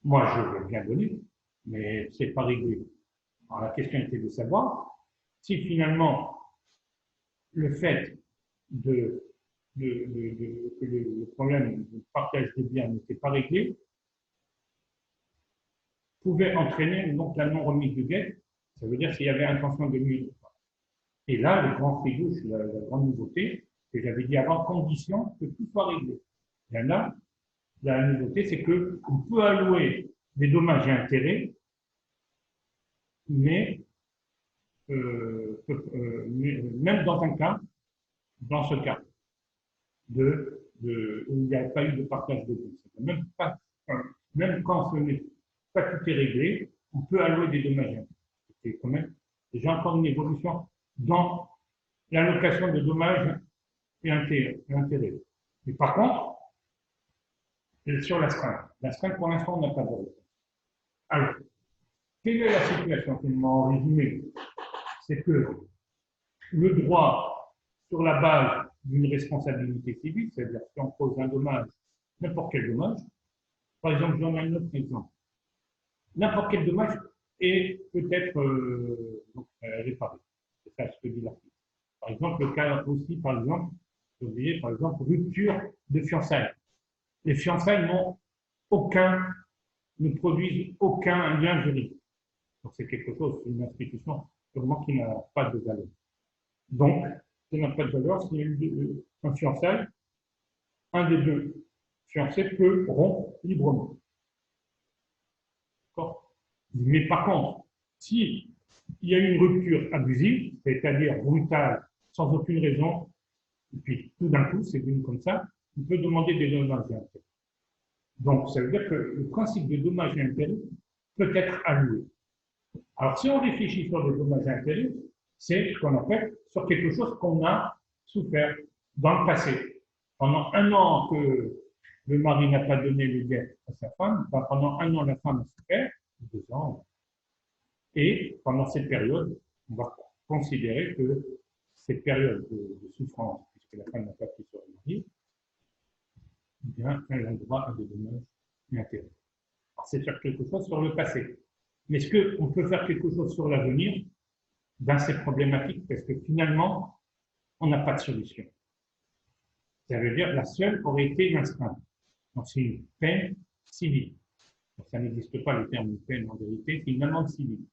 moi, je veux bien donner, mais ce n'est pas réglé. Alors, la question était de savoir si finalement, le fait que le problème du partage des biens n'était pas réglé, pouvait entraîner donc la non-remise du guet. Ça veut dire s'il y avait intention de nuire. Et là, le grand figouche, la grande nouveauté, que j'avais dit avant, condition que tout soit réglé. Et là, la nouveauté, c'est qu'on peut allouer des dommages et intérêts, mais même dans ce cas, où il n'y a pas eu de partage de biens. Même quand ce n'est pas tout est réglé, on peut allouer des dommages et intérêts. C'est quand même J'ai encore une évolution dans l'allocation de dommages et intérêts. Mais par contre, sur l'astreinte, pour l'instant, on n'a pas de réponse. Alors, quelle est la situation finalement en résumé? C'est que le droit, sur la base d'une responsabilité civile, c'est-à-dire si on cause un dommage, n'importe quel dommage, par exemple, j'en ai un autre exemple, n'importe quel dommage est peut-être réparé. C'est ça ce que dit l'article. Par exemple, le cas aussi, par exemple, vous voyez, par exemple, rupture de fiançailles. Les fiançailles ne produisent aucun lien juridique. Donc c'est quelque chose, c'est une institution sûrement qui n'a pas de valeur. Donc, ça n'a pas de valeur. S'il y a eu un fiançailles, un des deux fiancés peut rompre librement. Mais par contre, s'il y a une rupture abusive, c'est-à-dire brutale, sans aucune raison, et puis tout d'un coup, c'est venu comme ça, on peut demander des dommages et intérêts. Donc, ça veut dire que le principe de dommages et intérêts peut être alloué. Alors, si on réfléchit sur les dommages et intérêts, c'est ce qu'on appelle sur quelque chose qu'on a souffert dans le passé. Pendant un an que le mari n'a pas donné le guet à sa femme, pendant un an, la femme a souffert, 2 ans, et pendant cette période, on va considérer que cette période de souffrance, puisque la femme n'a pas pris sur le mari, eh bien, elle a le droit à des dommages et intérêts. C'est faire quelque chose sur le passé. Mais est-ce qu'on peut faire quelque chose sur l'avenir? Ben, c'est problématique parce que finalement, on n'a pas de solution. Ça veut dire que la seule aurait été l'astreinte. Donc, c'est une peine civile. Donc, ça n'existe pas le terme de peine en vérité, c'est une amende civile.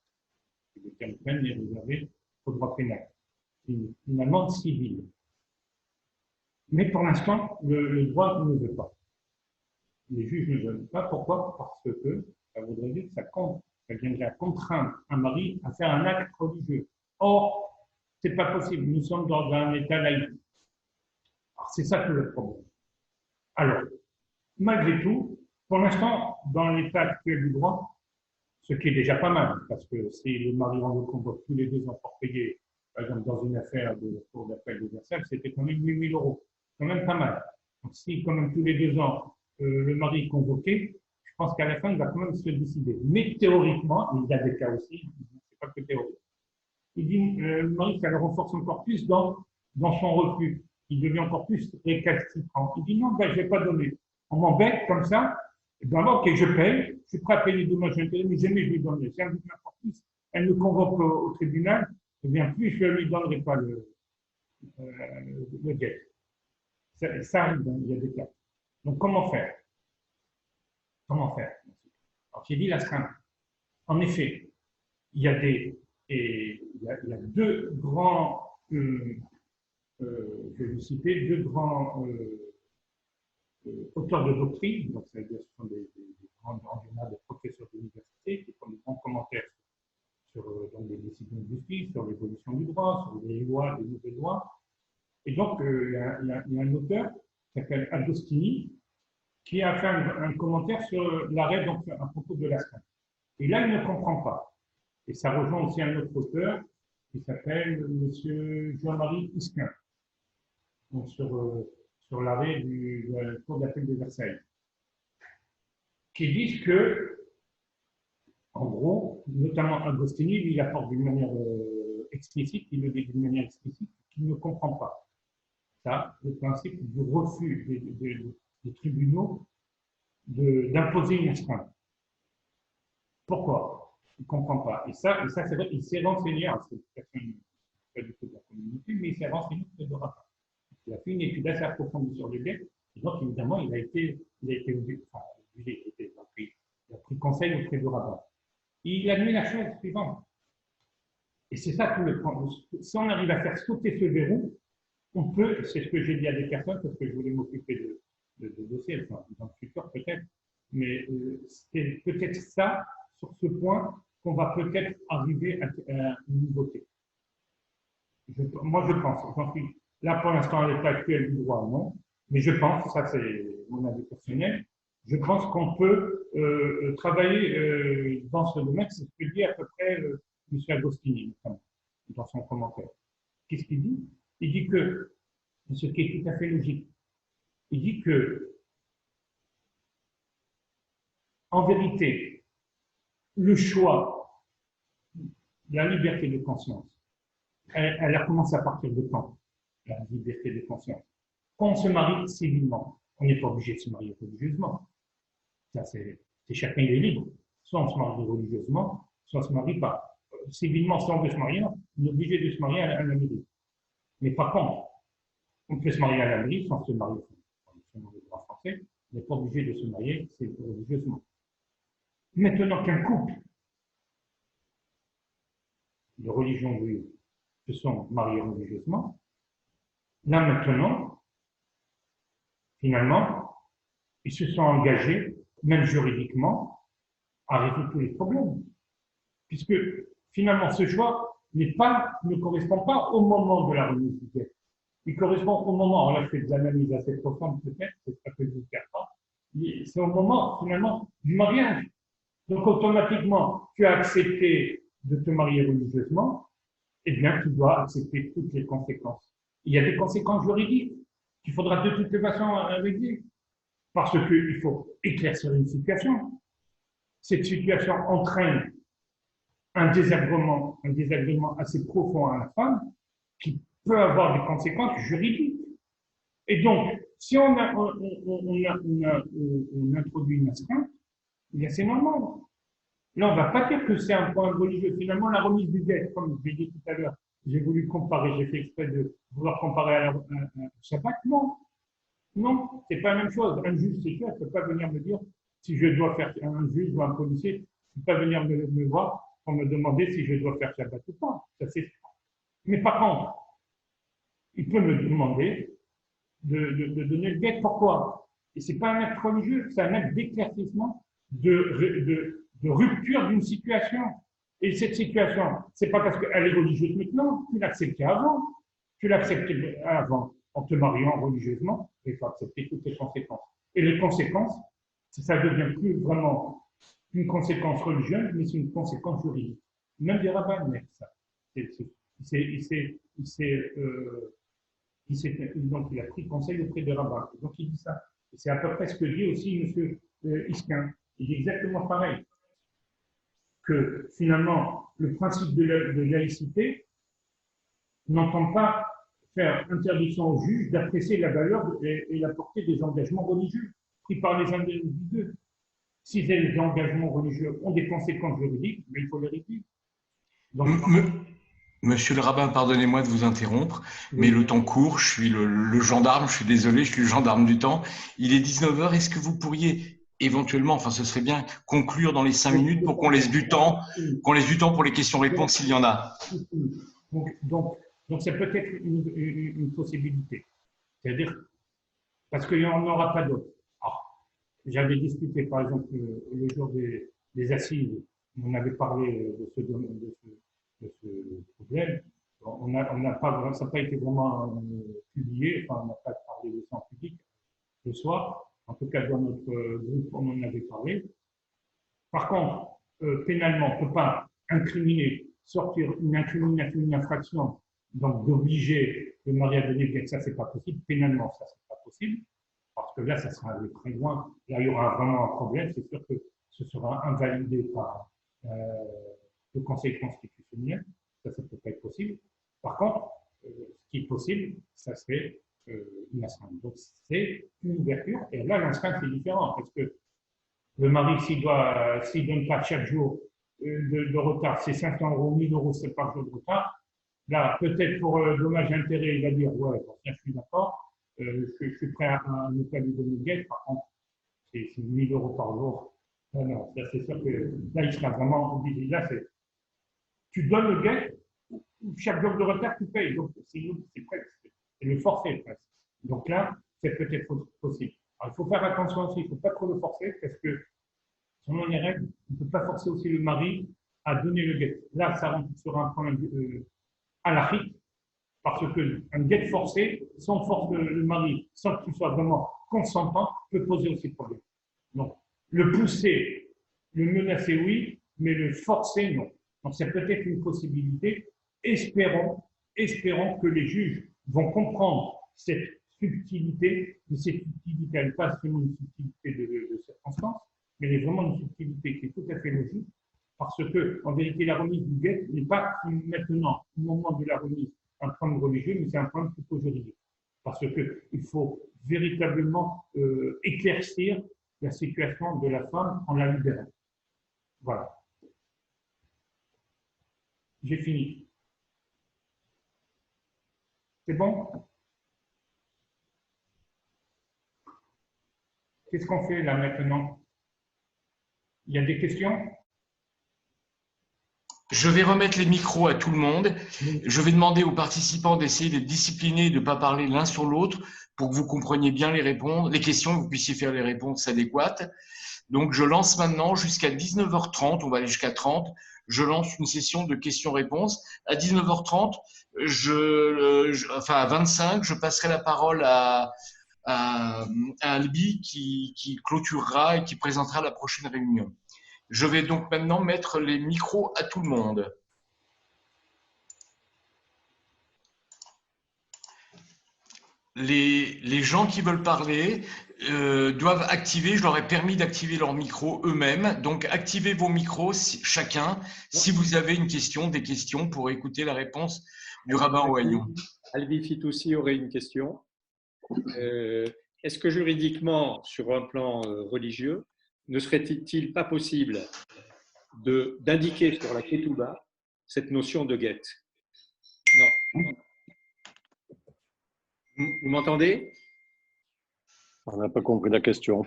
Le terme peine est réservé au droit pénal. C'est une amende civile. Mais pour l'instant, le droit ne veut pas. Les juges ne veulent pas. Pourquoi? Parce que ça voudrait dire que ça viendrait à contraindre un mari à faire un acte religieux. Or, ce n'est pas possible. Nous sommes dans un état laïque. C'est ça tout le problème. Alors, malgré tout, pour l'instant, dans l'état actuel du droit, ce qui est déjà pas mal, parce que si le mari en convoque tous les 2 ans pour payer, par exemple, dans une affaire de cour d'appel de Versailles, c'était quand même 8 000 €. Quand même pas mal. Donc, si quand même tous les 2 ans, le mari est convoqué, je pense qu'à la fin, il va quand même se décider. Mais théoriquement, il y a des cas aussi, c'est pas que théorique. Il dit, le mari, ça le renforce encore plus dans son refus. Il devient encore plus récalcitrant. Il dit non, ben, je ne vais pas donner. On m'embête comme ça. Et bien alors, ok, je paye, je suis prêt à payer les dommages et intérêts, mais jamais je lui donnerai. Si elle me dit encore plus, elle me convoque au tribunal, eh bien plus je ne lui donnerai pas le guet. Ça arrive, il y a des cas. Donc comment faire? Comment faire? Alors j'ai dit l'astreinte. En effet, il y a 2 grands, je vais vous citer 2 grands auteurs de doctrine, donc c'est-à-dire ce sont des grands des professeurs d'université qui font des grands commentaires sur donc des décisions de justice, sur l'évolution du droit, sur les lois, les nouvelles lois. Et donc, il y a un auteur qui s'appelle Agostini qui a fait un commentaire sur l'arrêt à propos de l'astreinte. Et là, il ne comprend pas. Et ça rejoint aussi un autre auteur qui s'appelle M. Jean-Marie Isquin, donc sur l'arrêt de la cour d'appel de Versailles, qui disent que, en gros, notamment Agostini, lui, il apporte d'une manière explicite, il le dit d'une manière explicite, qu'il ne comprend pas. Ça, le principe du refus des tribunaux d'imposer une astreinte. Pourquoi? Il ne comprend pas. Et ça c'est vrai, il s'est renseigné, c'est personne pas du tout de la communauté, mais il s'est renseigné auprès de Rabat. Il a fait une étude assez approfondie sur le guet, et donc évidemment, il a pris conseil auprès de Rabat. Et il a mis la chose suivante. Et c'est ça tout le point. Si on arrive à faire sauter ce verrou, on peut, c'est ce que j'ai dit à des personnes, parce que je voulais m'occuper de dossiers, enfin, dans le futur peut-être, mais c'est peut-être ça, sur ce point, qu'on va peut-être arriver à une nouveauté. Moi, je pense, là pour l'instant, à l'état actuel du droit, non, mais je pense, ça c'est mon avis personnel, je pense qu'on peut travailler dans ce domaine, c'est ce que dit à peu près M. Agostini, notamment. dans son commentaire. Qu'est-ce qu'il dit? Il dit que, ce qui est tout à fait logique, il dit que, en vérité, le choix, la liberté de conscience, elle a commencé à partir de quand? La liberté de conscience. Quand on se marie civilement, on n'est pas obligé de se marier religieusement. Ça, c'est chacun est libre. Soit on se marie religieusement, soit on ne se marie pas. Civilement, si on veut se marier, on est obligé de se marier à la mairie. Mais par contre, on peut se marier à la mairie sans se marier en français. On n'est pas obligé de se marier religieusement. Maintenant qu'un couple de religion juive se sont mariés religieusement, là maintenant, finalement, ils se sont engagés, même juridiquement, à résoudre tous les problèmes. Puisque finalement, ce choix ne correspond pas au moment de la remise du guet. Il correspond au moment, on a fait des analyses assez profondes peut-être, c'est pas que je vous garde pas, c'est au moment finalement du mariage. Donc automatiquement, tu as accepté de te marier religieusement, eh bien tu dois accepter toutes les conséquences. Il y a des conséquences juridiques qu'il faudra de toutes les façons régler. Parce qu'il faut éclaircir une situation. Cette situation entraîne un désagrément assez profond à la femme qui peut avoir des conséquences juridiques. Et donc, si on introduit une astreinte, c'est normal. Là, on ne va pas dire que c'est un point religieux. Finalement, la remise du guet, comme je l'ai dit tout à l'heure, j'ai voulu comparer, j'ai fait exprès de vouloir comparer à Shabbat. Non. Non, c'est pas la même chose. Un juge, c'est sûr, il ne peut pas venir me dire si je dois faire un juge ou un policier, il ne peut pas venir me voir pour me demander si je dois faire Shabbat ou pas. Ça, c'est sûr. Mais par contre, il peut me demander de donner le guet. Pourquoi? Et ce n'est pas un acte religieux, c'est un acte d'éclaircissement, de rupture d'une situation. Et cette situation, ce n'est pas parce qu'elle est religieuse maintenant, tu l'acceptais avant. Tu l'acceptais avant en te mariant religieusement, il faut accepter toutes les conséquences. Et les conséquences, ça ne devient plus vraiment une conséquence religieuse, mais c'est une conséquence juridique. Même des rabbins mettent ça. Donc il a pris conseil auprès des rabbins. Donc il dit ça. Et c'est à peu près ce que dit aussi M. Isquin. Il dit exactement pareil. Que finalement, le principe de laïcité n'entend pas faire interdiction aux juges d'apprécier la valeur et la portée des engagements religieux pris par les individus. Si les engagements religieux ont des conséquences juridiques, mais il faut les réduire. Monsieur le rabbin, pardonnez-moi de vous interrompre, mais le temps court, je suis le gendarme, je suis désolé, je suis le gendarme du temps. Il est 19h, est-ce que vous pourriez éventuellement, enfin ce serait bien, conclure dans les 5 minutes pour qu'on laisse du temps pour les questions-réponses s'il y en a. Donc, c'est peut-être une possibilité. C'est-à-dire, parce qu'il n'y en aura pas d'autres. J'avais discuté, par exemple, le jour des assises, on avait parlé de ce problème. Ça n'a pas été vraiment publié, enfin, on n'a pas parlé de ça en public le soir. En tout cas, dans notre groupe, on en avait parlé. Par contre, pénalement, on ne peut pas sortir une incrimination, une infraction, donc d'obliger le mari à donner le guet, ça, c'est pas possible. Pénalement, ça, c'est pas possible. Parce que là, ça sera allé très loin. Là, il y aura vraiment un problème. C'est sûr que ce sera invalidé par le Conseil constitutionnel. Ça ne peut pas être possible. Par contre, ce qui est possible, ça serait une astreinte. Donc, c'est une ouverture. Et là, l'astreinte, c'est différent. Parce que le mari, s'il donne pas chaque jour de retard, c'est 500 €, 1000 €, c'est par jour de retard. Là, peut-être pour dommage intérêt, il va dire, ouais, je suis d'accord. Je suis prêt à ne pas lui donner le guet. Par contre, c'est 1000 € par jour. Non, ça, c'est sûr que là, il sera vraiment obligé. Là, tu donnes le guet, chaque jour de retard, tu payes. Donc, c'est le forfait presque. Donc là, c'est peut-être possible. Alors, il faut faire attention aussi, il ne faut pas trop le forcer parce que, selon les règles, on ne peut pas forcer aussi le mari à donner le guet. Là, ça rentre sur un point halachique, parce qu'un guet forcé, sans force le mari, sans qu'il soit vraiment consentant, peut poser aussi problème. Donc, le pousser, le menacer, oui, mais le forcer, non. Donc, c'est peut-être une possibilité, espérons que les juges vont comprendre cette subtilité, mais cette subtilité, elle n'est pas seulement une subtilité de circonstance, mais elle est vraiment une subtilité qui est tout à fait logique, parce que, en vérité, la remise du guet n'est pas maintenant, au moment de la remise, un problème religieux, mais c'est un problème plutôt juridique. Parce qu'il faut véritablement éclaircir la situation de la femme en la libérant. Voilà. J'ai fini. C'est bon? Qu'est-ce qu'on fait là maintenant? Il y a des questions? Je vais remettre les micros à tout le monde. Je vais demander aux participants d'essayer d'être disciplinés et de ne pas parler l'un sur l'autre pour que vous compreniez bien les questions, que vous puissiez faire les réponses adéquates. Donc, je lance maintenant jusqu'à 19h30, on va aller jusqu'à 30. Je lance une session de questions-réponses. À 19h30, enfin à 25, je passerai la parole à Albi qui clôturera et qui présentera la prochaine réunion. Je vais donc maintenant mettre les micros à tout le monde. Les gens qui veulent parler doivent activer, je leur ai permis d'activer leur micro eux-mêmes. Donc, activez vos micros chacun si vous avez une question, des questions pour écouter la réponse du rabbin Ohayon. Albi Fitoussi aurait une question. Est-ce que juridiquement, sur un plan religieux, ne serait-il pas possible d'indiquer sur la ketouba cette notion de guet? Non. Vous m'entendez? On n'a pas compris la question.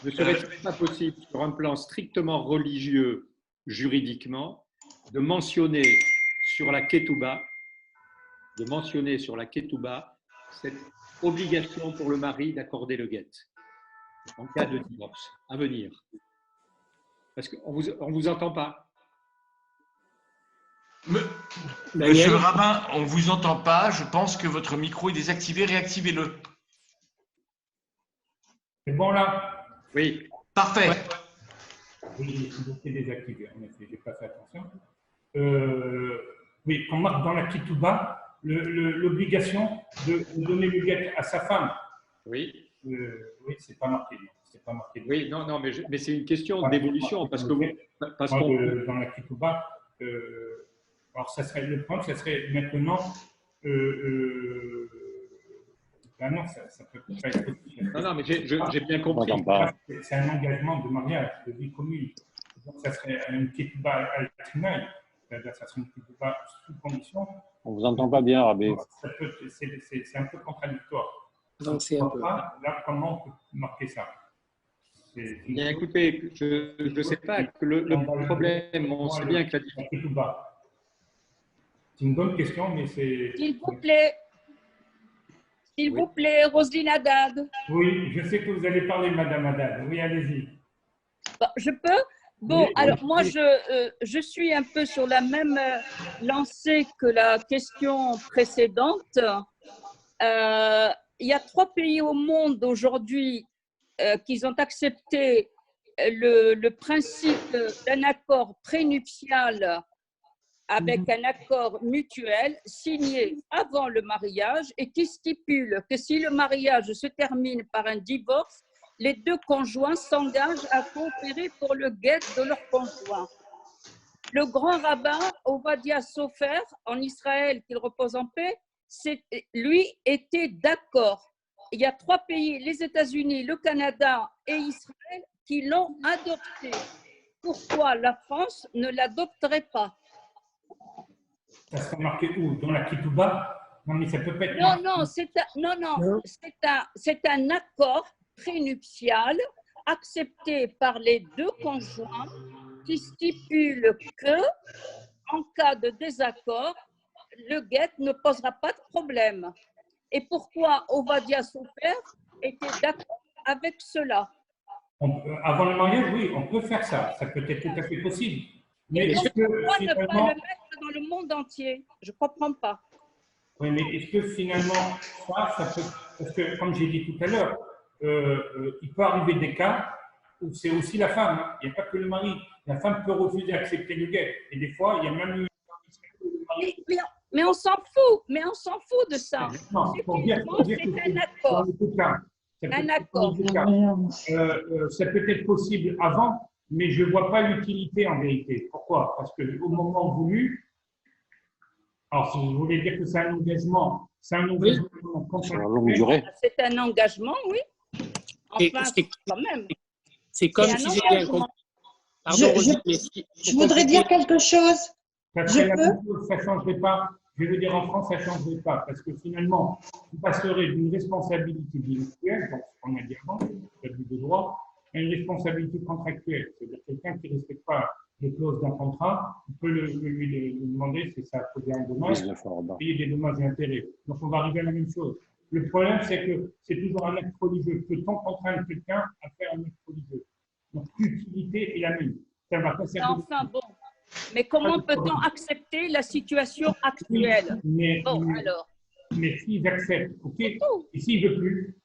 Ne serait-il pas possible, sur un plan strictement religieux, juridiquement, de mentionner sur la ketouba cette obligation pour le mari d'accorder le guet en cas de divorce à venir? Parce qu'on ne vous entend pas. Monsieur le rabbin, on ne vous entend pas. Je pense que votre micro est désactivé. Réactivez-le. C'est bon là? Oui. Parfait. Oui, c'est désactivé. En effet, je n'ai pas fait attention. Oui, on marque dans la ketouba l'obligation de donner le guet à sa femme. Oui. Oui, c'est pas marqué. Pas marqué. Oui, non, mais c'est une question d'évolution parce que dans la ketouba, alors ça serait le point, ça serait maintenant. Ben non, ça peut pas être possible. Non, mais j'ai bien compris. C'est un engagement de mariage, de vie commune. Donc ça serait une ketouba al-trinaï, c'est-à-dire ça serait une ketouba sous condition. On ne vous entend pas bien, Rabbi. C'est un peu contradictoire. Donc c'est un peu. Là, comment on peut marquer ça? Bien, écoutez, je ne sais pas que le problème, on sait bien que la c'est une bonne question, mais c'est… S'il vous plaît, Roselyne Haddad. Oui, je sais que vous allez parler, Madame Haddad. Oui, allez-y. Bon, je peux? Bon, alors moi, je suis un peu sur la même lancée que la question précédente. Il y a 3 pays au monde aujourd'hui qui ont accepté le principe d'un accord prénuptial avec un accord mutuel signé avant le mariage et qui stipule que si le mariage se termine par un divorce, les 2 conjoints s'engagent à coopérer pour le guet de leur conjoint. Le grand rabbin Ovadia Sofer, en Israël, qu'il repose en paix, lui était d'accord. Il y a 3 pays, les États-Unis, le Canada et Israël, qui l'ont adopté. Pourquoi la France ne l'adopterait pas? Ça serait marqué où? Dans la ketouba? Non, mais ça peut pas être… C'est un accord prénuptial accepté par les 2 conjoints qui stipule que, en cas de désaccord, le guet ne posera pas de problème. Et pourquoi Ovadia Sofer était d'accord avec cela? Avant le mariage, oui, on peut faire ça. Ça peut être tout à fait possible. Mais pourquoi ne pas le mettre dans le monde entier? Je ne comprends pas. Oui, mais est-ce que finalement, ça peut… Parce que, comme j'ai dit tout à l'heure, il peut arriver des cas où c'est aussi la femme. Il n'y a pas que le mari. La femme peut refuser d'accepter le guet. Et des fois, il y a même eu Mais on s'en fout, mais on s'en fout de ça. Non, pour dire C'est un accord. dans tout cas, Un accord. ça peut être possible avant, mais je ne vois pas l'utilité en vérité. Pourquoi? Parce qu'au moment voulu, alors si vous voulez dire que c'est un engagement Sur la longue contractuel, durée. C'est un engagement, oui. Enfin, Et quand même. c'est comme C'est un si c'était un engagement. Pardon, Rosine, mais Je voudrais dire quelque chose. ça serait la même chose, ça ne changerait pas. Je veux dire, en France, ça ne changerait pas, parce que finalement, vous passerez d'une responsabilité délictuelle, donc ce qu'on a dit avant, l'abus de droit, à une responsabilité contractuelle. C'est-à-dire quelqu'un qui ne respecte pas les clauses d'un contrat, on peut lui demander si ça a causé un dommage, payer des dommages et intérêts. Donc on va arriver à la même chose. Le problème, c'est que c'est toujours un acte religieux. Peut-on contraindre quelqu'un à faire un acte religieux? Donc l'utilité est la même. Ça va pas servir. Enfin bon. Mais comment peut-on accepter la situation actuelle? Bon, alors. Mais s'ils acceptent, ok. Et s'ils ne veulent plus?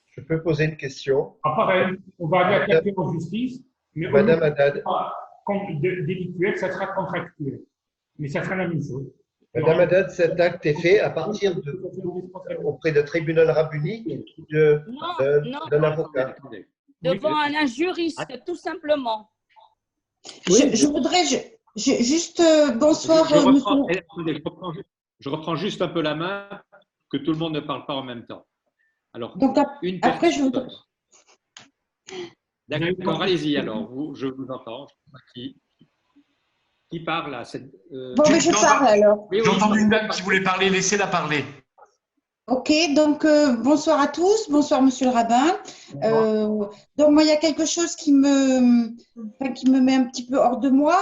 Je peux poser une question. Ah, pareil, on va aller attaquer en justice, mais Madame Haddad. Délictuel, ça sera contractuel. Mais ça sera la même chose. Madame Haddad, cet acte est fait à partir auprès de tribunal rabbinique d'un avocat. Devant un juriste, tout simplement. Je voudrais juste bonsoir. Je reprends juste un peu la main, que tout le monde ne parle pas en même temps. Alors, Donc, après, je voudrais. D'accord, allez-y alors, je vous entends. Qui parle là? Bon, mais je parle alors. J'ai entendu une dame qui voulait parler, laissez-la parler. Ok, donc bonsoir à tous, bonsoir Monsieur le rabbin. Donc moi, il y a quelque chose qui me met un petit peu hors de moi.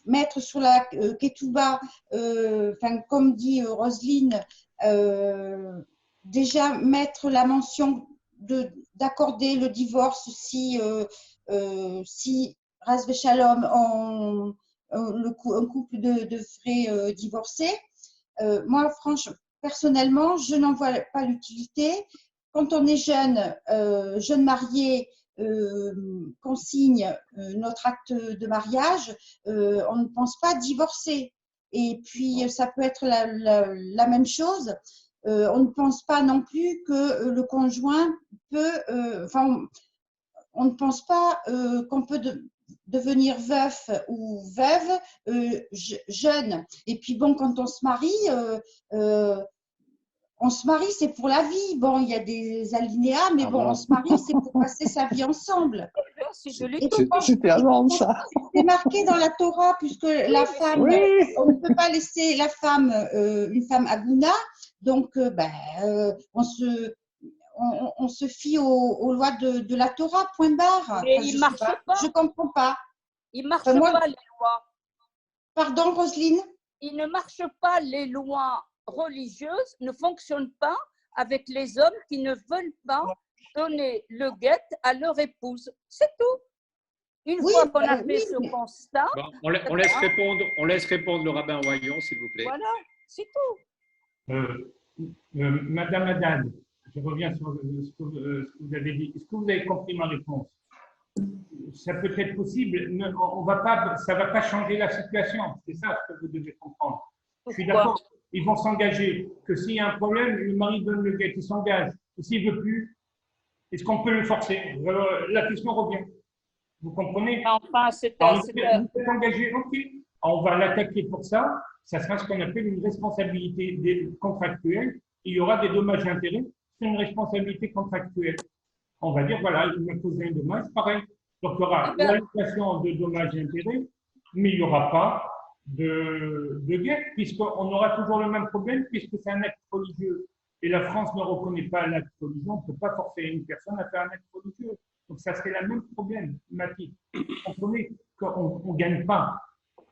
Mettre sur la ketouba, comme dit Roselyne, déjà mettre la mention d'accorder le divorce si Ras Shalom, un couple de frères divorcés. Moi, franchement, personnellement, je n'en vois pas l'utilité. Quand on est jeune marié, qu'on signe notre acte de mariage, on ne pense pas divorcer. Et puis, ça peut être la même chose. On ne pense pas non plus que le conjoint peut, on ne pense pas qu'on peut devenir veuf ou veuve jeune. Et puis bon, quand on se marie, c'est pour la vie. Bon, il y a des alinéas, mais bon, on se marie, c'est pour passer sa vie ensemble. C'était avant ça. C'est marqué dans la Torah, puisque la femme, on ne peut pas laisser la femme, une femme agouna, donc on se fie aux lois de la Torah, point barre. Mais il ne marche pas. Je ne comprends pas. Il ne marche pas les lois. Pardon, Roselyne? Il ne marche pas, les lois religieuses ne fonctionnent pas avec les hommes qui ne veulent pas donner le guet à leur épouse. C'est tout. Une fois qu'on a fait ce constat… Bon, on laisse répondre le rabbin Wayon, s'il vous plaît. Voilà, c'est tout. Madame Haddad, je reviens sur ce que vous avez dit. Est-ce que vous avez compris ma réponse? Ça peut être possible, mais ça ne va pas changer la situation. C'est ça ce que vous devez comprendre. Je suis d'accord. Ils vont s'engager. Que s'il y a un problème, le mari donne le guet, il s'engage. Et s'il ne veut plus, est-ce qu'on peut le forcer? La question revient. Vous comprenez? Enfin, c'est vous êtes engagé, ok. On va l'attaquer pour ça. Ça sera ce qu'on appelle une responsabilité contractuelle. Il y aura des dommages et intérêts. C'est une responsabilité contractuelle. On va dire, voilà, il m'a causé un dommage, pareil. Donc, il y aura l'allocation de dommages et intérêts, mais il n'y aura pas de guet, puisqu'on aura toujours le même problème, puisque c'est un acte religieux. Et la France ne reconnaît pas l'acte religieux. On ne peut pas forcer une personne à faire un acte religieux. Donc, ça serait le même problématique. Vous comprenez qu'on ne gagne pas.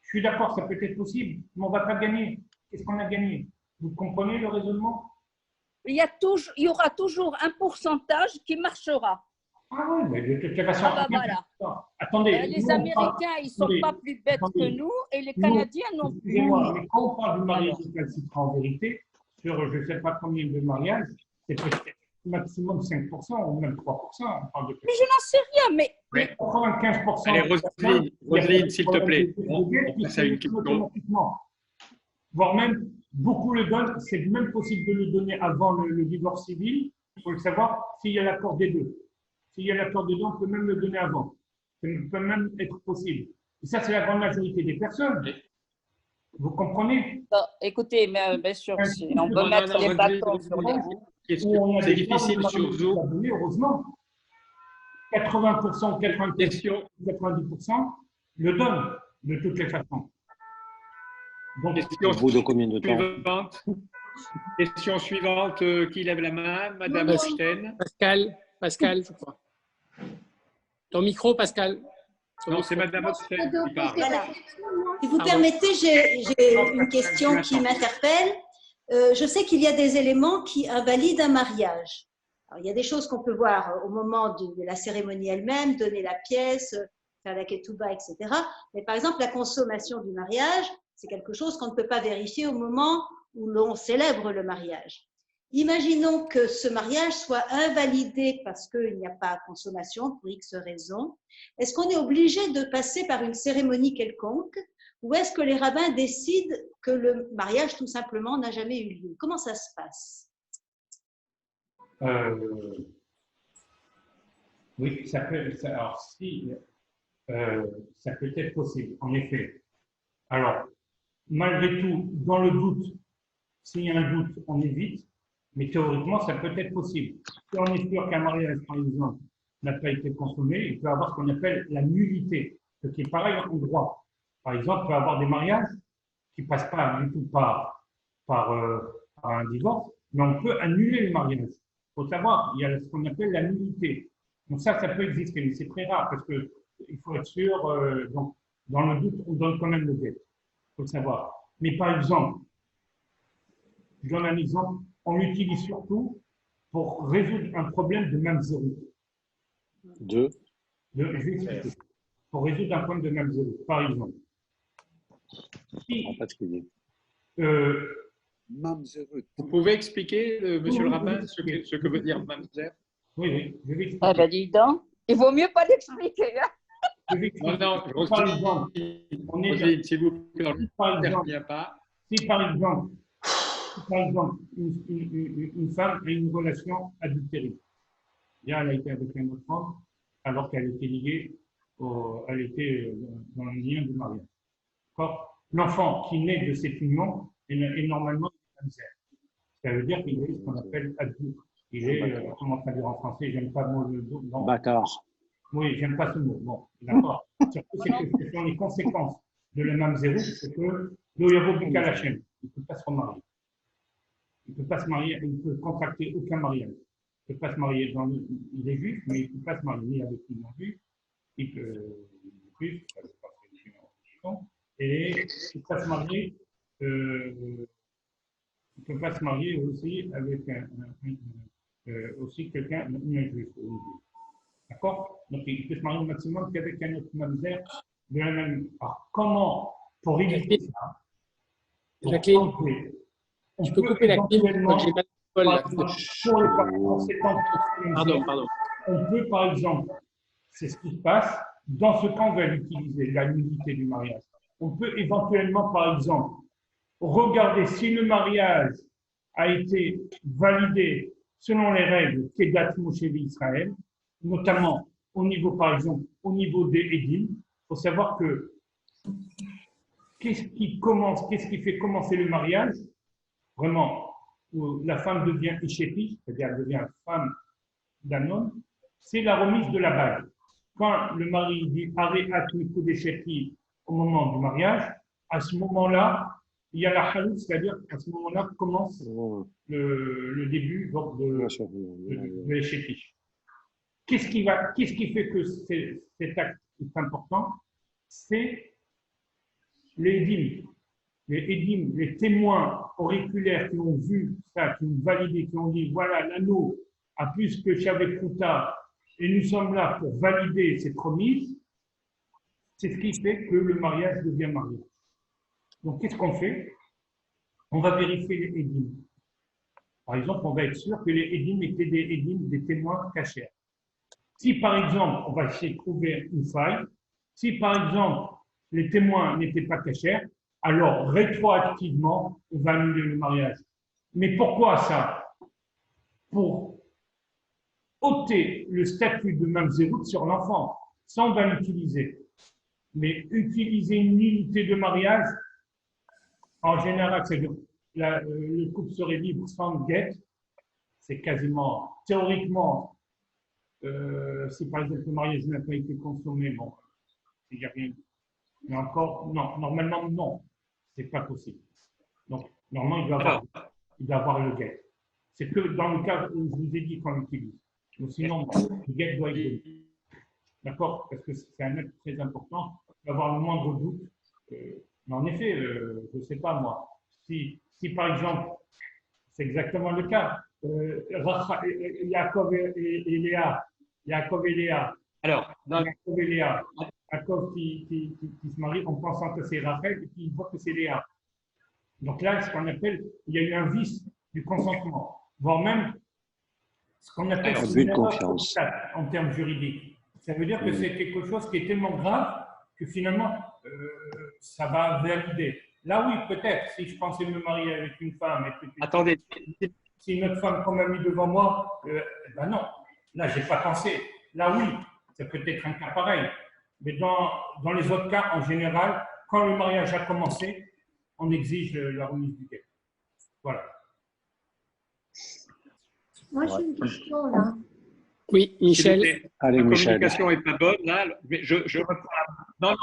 Je suis d'accord, ça peut être possible, mais on ne va pas gagner. Qu'est-ce qu'on a gagné? Vous comprenez le raisonnement? Il y aura toujours un pourcentage qui marchera. Ah oui, mais de toute façon… Voilà. Attendez. Les Américains, ils ne sont pas plus bêtes que nous et les Canadiens non plus. Excusez-moi, mais quand on parle du mariage récalcitrant en vérité, sur je ne sais pas combien de mariages, c'est peut-être maximum 5% ou même 3%. On parle de Mais je n'en sais rien, mais… Oui. 95%. Allez, Roselyne, s'il te plaît, on passe à une question. Automatiquement. Voire même, beaucoup le donnent, c'est même possible de le donner avant le divorce civil. Il faut le savoir s'il y a l'accord des deux. S'il y a l'accord des deux, on peut même le donner avant. Ça peut même être possible. Et ça, c'est la grande majorité des personnes. Vous comprenez? Non, écoutez, mais bien sûr, on peut mettre les bâtons sur les roues. C'est difficile sur Zoom. Heureusement, 80%, 90% le donnent de toutes les façons. Donc, Au bout de combien de temps? Question suivante, qui lève la main? Madame Hochstein. Pascal, je crois. Ton micro, Pascal. Non, c'est Madame Hochstein qui parle. Voilà. Si vous permettez, j'ai une question qui m'interpelle. Je sais qu'il y a des éléments qui invalident un mariage. Alors, il y a des choses qu'on peut voir au moment de la cérémonie elle-même, donner la pièce, faire la ketouba, etc. Mais par exemple, la consommation du mariage, c'est quelque chose qu'on ne peut pas vérifier au moment où l'on célèbre le mariage. Imaginons que ce mariage soit invalidé parce qu'il n'y a pas consommation pour X raisons. Est-ce qu'on est obligé de passer par une cérémonie quelconque ou est-ce que les rabbins décident que le mariage tout simplement n'a jamais eu lieu? Comment ça se passe? Oui, ça peut être possible, en effet. Alors, malgré tout, dans le doute, s'il y a un doute, on évite, mais théoriquement, ça peut être possible. Si on est sûr qu'un mariage, par exemple, n'a pas été consommé, il peut y avoir ce qu'on appelle la nullité, ce qui est pareil en droit. Par exemple, il peut y avoir des mariages qui ne passent pas du tout par un divorce, mais on peut annuler le mariage. Il faut savoir, il y a ce qu'on appelle la nullité. Donc ça peut exister, mais c'est très rare parce qu'il faut être sûr, donc dans le doute, on donne quand même le guet. Il faut le savoir. Mais par exemple, je donne un exemple, on l'utilise surtout pour résoudre un problème de mamzerout. Je vais expliquer. Pour résoudre un problème de mamzerout, par exemple. Vous pouvez expliquer, monsieur le rabbin, ce que veut dire mamzer? Oui, je vais expliquer. Ah ben dis donc, il vaut mieux pas l'expliquer. Non, Roselyne, s'il vous plaît, si par exemple, une femme a une relation adultérique, bien, elle a été avec un autre homme alors qu'elle était liée, elle était dans le lien du mariage. L'enfant qui naît de cette union est normalement mamzer. Ça veut dire qu'il est ce qu'on appelle adulte. Il est, comment traduire en français, j'aime pas le mot. Bâtard. Oui, j'aime pas ce mot. Bon, d'accord. Surtout, c'est que ce sont les conséquences de la mamzerout, c'est que l'Oyavo Kalachem, il ne peut pas se remarier. Il ne peut pas se marier, il ne peut contracter aucun mariage. Il ne peut pas se marier il est juif, mais il ne peut pas se marier ni avec une non-juif, il peut, juif, et il ne peut pas se marier, il peut pas se marier aussi avec aussi quelqu'un, un juif. D'accord? Donc, il peut se marier au maximum qu'avec un autre mamzer de la même. Alors, comment, pour éviter ça, Jacqueline, tu peux couper la clim, j'ai pas de bol là. Pardon. On peut, par exemple, c'est ce qui se passe, dans ce cas, on va l'utiliser, la nullité du mariage. On peut éventuellement, par exemple, regarder si le mariage a été validé selon les règles Kedat Moshe Israël, notamment au niveau, par exemple, au niveau des Edim. Il faut savoir que qu'est-ce qui fait commencer le mariage, vraiment, où la femme devient Ishéti, c'est-à-dire elle devient femme d'un homme, c'est la remise de la bague. Quand le mari dit Areat Mikou d'Ishéti au moment du mariage, à ce moment-là, il y a la halut, c'est-à-dire qu'à ce moment-là commence le début donc, de l'Ishéti. Qu'est-ce qui fait que cet acte est important? C'est les édim. Les édim, les témoins auriculaires qui ont vu ça, qui ont validé, qui ont dit voilà, l'anneau a plus que Shavet Kouta et nous sommes là pour valider cette remise. C'est ce qui fait que le mariage devient mariage. Donc, qu'est-ce qu'on fait? On va vérifier les édim. par exemple, on va être sûr que les édim étaient des édim des témoins cachers. Si, par exemple, on va essayer de trouver une faille, si, par exemple, les témoins n'étaient pas cachers, alors rétroactivement, on va annuler le mariage. Mais pourquoi ça? Pour ôter le statut de mamzerout sur l'enfant. Ça, on va l'utiliser. Mais utiliser une unité de mariage, en général, c'est-à-dire le couple serait libre sans guette, c'est quasiment, théoriquement, si par exemple le mariage n'a pas été consommé, bon, il n'y a rien. Mais encore, non, normalement, non, c'est pas possible. Donc, normalement, il doit avoir le guette. C'est que dans le cas où je vous ai dit qu'on l'utilise. Mais sinon, le guette doit être donné. D'accord? Parce que c'est un acte très important d'avoir le moindre doute. Mais en effet, je ne sais pas moi, si par exemple, c'est exactement le cas, Yaakov et Léa, Yaakov et Léa, Yaakov qui se marie en pensant que c'est Rachel et qui voit que c'est Léa. Donc là, ce qu'on appelle, il y a eu un vice du consentement, voire même ce qu'on appelle une erreur en termes juridiques. Ça veut dire que c'est quelque chose qui est tellement grave que finalement, ça va valider. Là, oui, peut-être, si je pensais me marier avec une femme et que attendez, si une autre femme qu'on m'a mis devant moi, ben non, là, je n'ai pas pensé. Là, oui, ça peut être un cas pareil. Mais dans les autres cas, en général, quand le mariage a commencé, on exige la remise du guet. Voilà. Moi, j'ai une question là. Oui, Michel. Allez, la communication n'est pas bonne là. Mais je reprends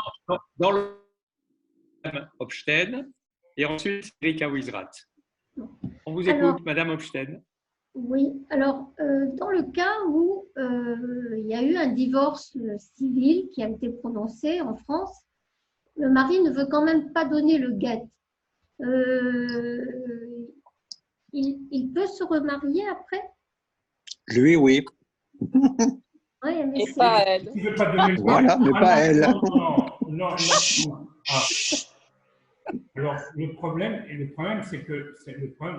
dans le Hopstein et ensuite Erika Wizrat. On vous écoute, Madame Hopstein. Oui, alors dans le cas où il y a eu un divorce civil qui a été prononcé en France, le mari ne veut quand même pas donner le guet. Il peut se remarier après? Lui, oui. Oui, mais et pas elle. Voilà, mais pas elle. Non. Alors, le problème, c'est que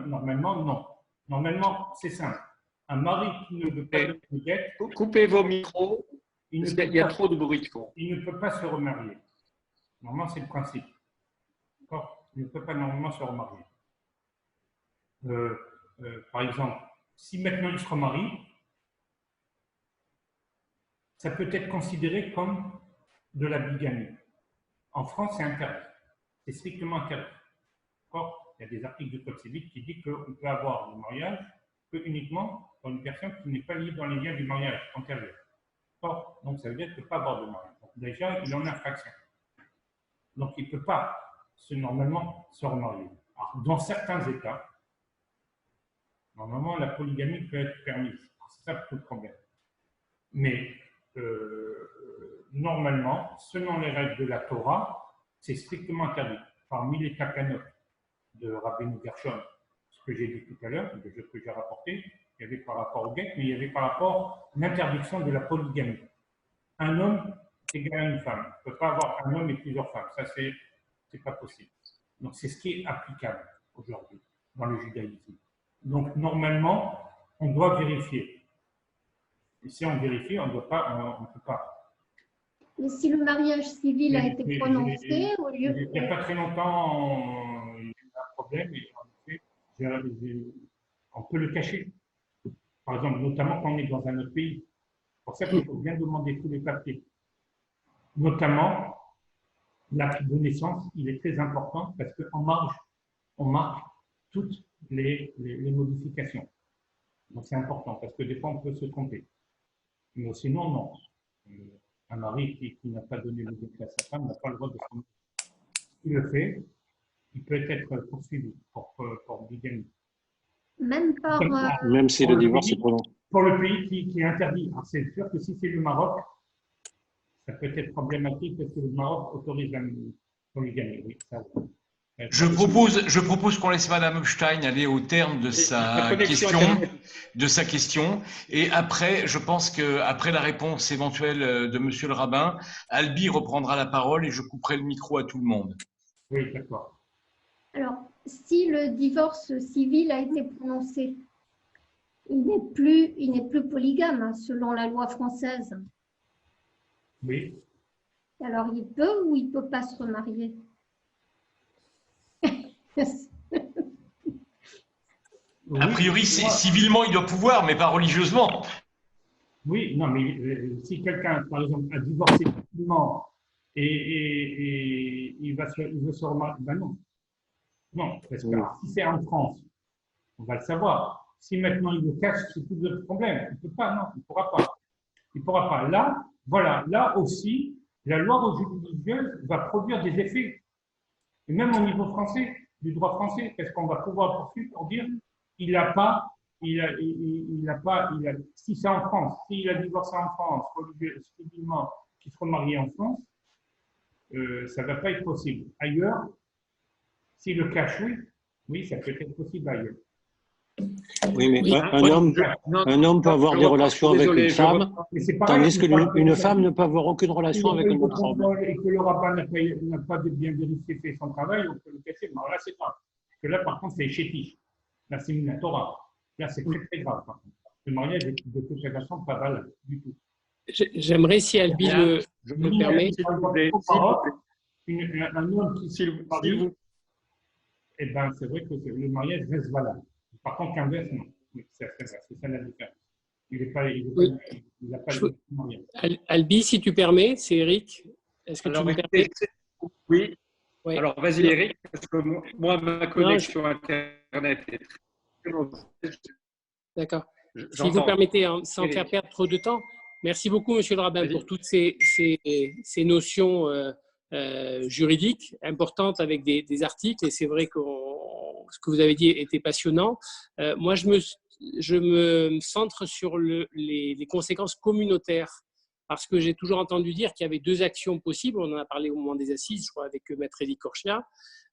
normalement, non. Normalement, c'est simple. Un mari qui ne veut pas donner le guet, coupez vos micros, il y a trop de bruit de fond. Il ne peut pas se remarier. Normalement, c'est le principe. D'accord? Il ne peut pas normalement se remarier. Par exemple, si maintenant il se remarie, ça peut être considéré comme de la bigamie. En France, c'est interdit. C'est strictement interdit. D'accord? Il y a des articles du Code civil qui disent qu'on peut avoir le mariage que uniquement pour une personne qui n'est pas libre dans les liens du mariage antérieur. D'accord? Donc, ça veut dire qu'il ne peut pas avoir de mariage. Donc, déjà, il en a infraction. Donc, il ne peut pas normalement se remarier. Alors, dans certains États, normalement, la polygamie peut être permise. C'est ça tout le problème. Mais normalement, selon les règles de la Torah, c'est strictement interdit. Parmi les takanot de Rabbeinu Gershon, ce que j'ai dit tout à l'heure, que j'ai rapporté, il y avait par rapport au guet, mais il y avait par rapport à l'interdiction de la polygamie. Un homme égale à une femme. On ne peut pas avoir un homme et plusieurs femmes. Ça, c'est pas possible. Donc, c'est ce qui est applicable aujourd'hui dans le judaïsme. Donc, normalement, on doit vérifier. Et si on vérifie, on ne peut pas. Mais si le mariage civil a été prononcé, au lieu... Il n'y a pas très longtemps, il y a eu un problème et en effet, on peut le cacher. Par exemple, notamment quand on est dans un autre pays. C'est pour ça qu'il faut bien demander tous les papiers. Notamment, l'acte de naissance, il est très important parce qu'en marge, on marque toutes les modifications. Donc c'est important parce que des fois, on peut se tromper. Mais sinon, non. Un mari qui n'a pas donné le décret à sa femme n'a pas le droit de se marier. S'il le fait, il peut être poursuivi pour bigamie. Même si le divorce est prononcé. Pour le pays qui est interdit. Alors c'est sûr que si c'est le Maroc, ça peut être problématique parce que le Maroc autorise la polygamie. Oui, ça. Je propose qu'on laisse Madame Hopstein aller au terme de sa question. Et après, je pense qu'après la réponse éventuelle de Monsieur le rabbin, Albi reprendra la parole et je couperai le micro à tout le monde. Oui, d'accord. Alors, si le divorce civil a été prononcé, il n'est plus polygame hein, selon la loi française. Oui. Alors, il peut ou il ne peut pas se remarier? A priori, civilement, il doit pouvoir, mais pas religieusement. Oui, non, mais si quelqu'un, par exemple, a divorcé civilement et il veut se remarier, ben non. Non, parce que alors, si c'est en France, on va le savoir. Si maintenant il le cache, c'est tout le problème. Il ne peut pas, non, il ne pourra pas. Il ne pourra pas. Là, voilà, là aussi, la loi religieuse va produire des effets. Et même au niveau français, du droit français, qu'est-ce qu'on va pouvoir poursuivre pour dire il n'a pas, si c'est en France, s'il a divorcé en France, civilement, qu'il se remarie en France, ça ne va pas être possible. Ailleurs, s'il le cache, oui, ça peut être possible ailleurs. Oui, mais un homme peut avoir des relations avec une femme, tandis qu'une femme ne peut avoir aucune relation avec un autre homme. Et que le rabbin n'a pas bien vérifié son travail, on peut le casser. Alors là, c'est grave. Parce que là, par contre, c'est chétif. Là, c'est une Torah. Là, c'est très, très grave. Par contre. Le mariage est de toute façon pas valable du tout. J'aimerais, si Albi me permet. Un homme qui s'il vous marie, eh ben, c'est vrai que le mariage reste valable. Par contre, l'inverse, non. C'est ça la différence. Il n'a pas le mariage. Albi, si tu permets, c'est Eric. Est-ce que tu me permets? Oui. Oui. Alors, vas-y, Eric, parce que moi, ma connexion Internet est très mauvaise. D'accord. Si vous permettez, hein, sans faire perdre trop de temps, merci beaucoup, monsieur le rabbin, pour toutes ces notions juridiques importantes avec des articles. Et c'est vrai que ce que vous avez dit était passionnant. Moi, je me centre sur les conséquences communautaires, parce que j'ai toujours entendu dire qu'il y avait deux actions possibles. On en a parlé au moment des assises, je crois, avec Maître Elie Korchia.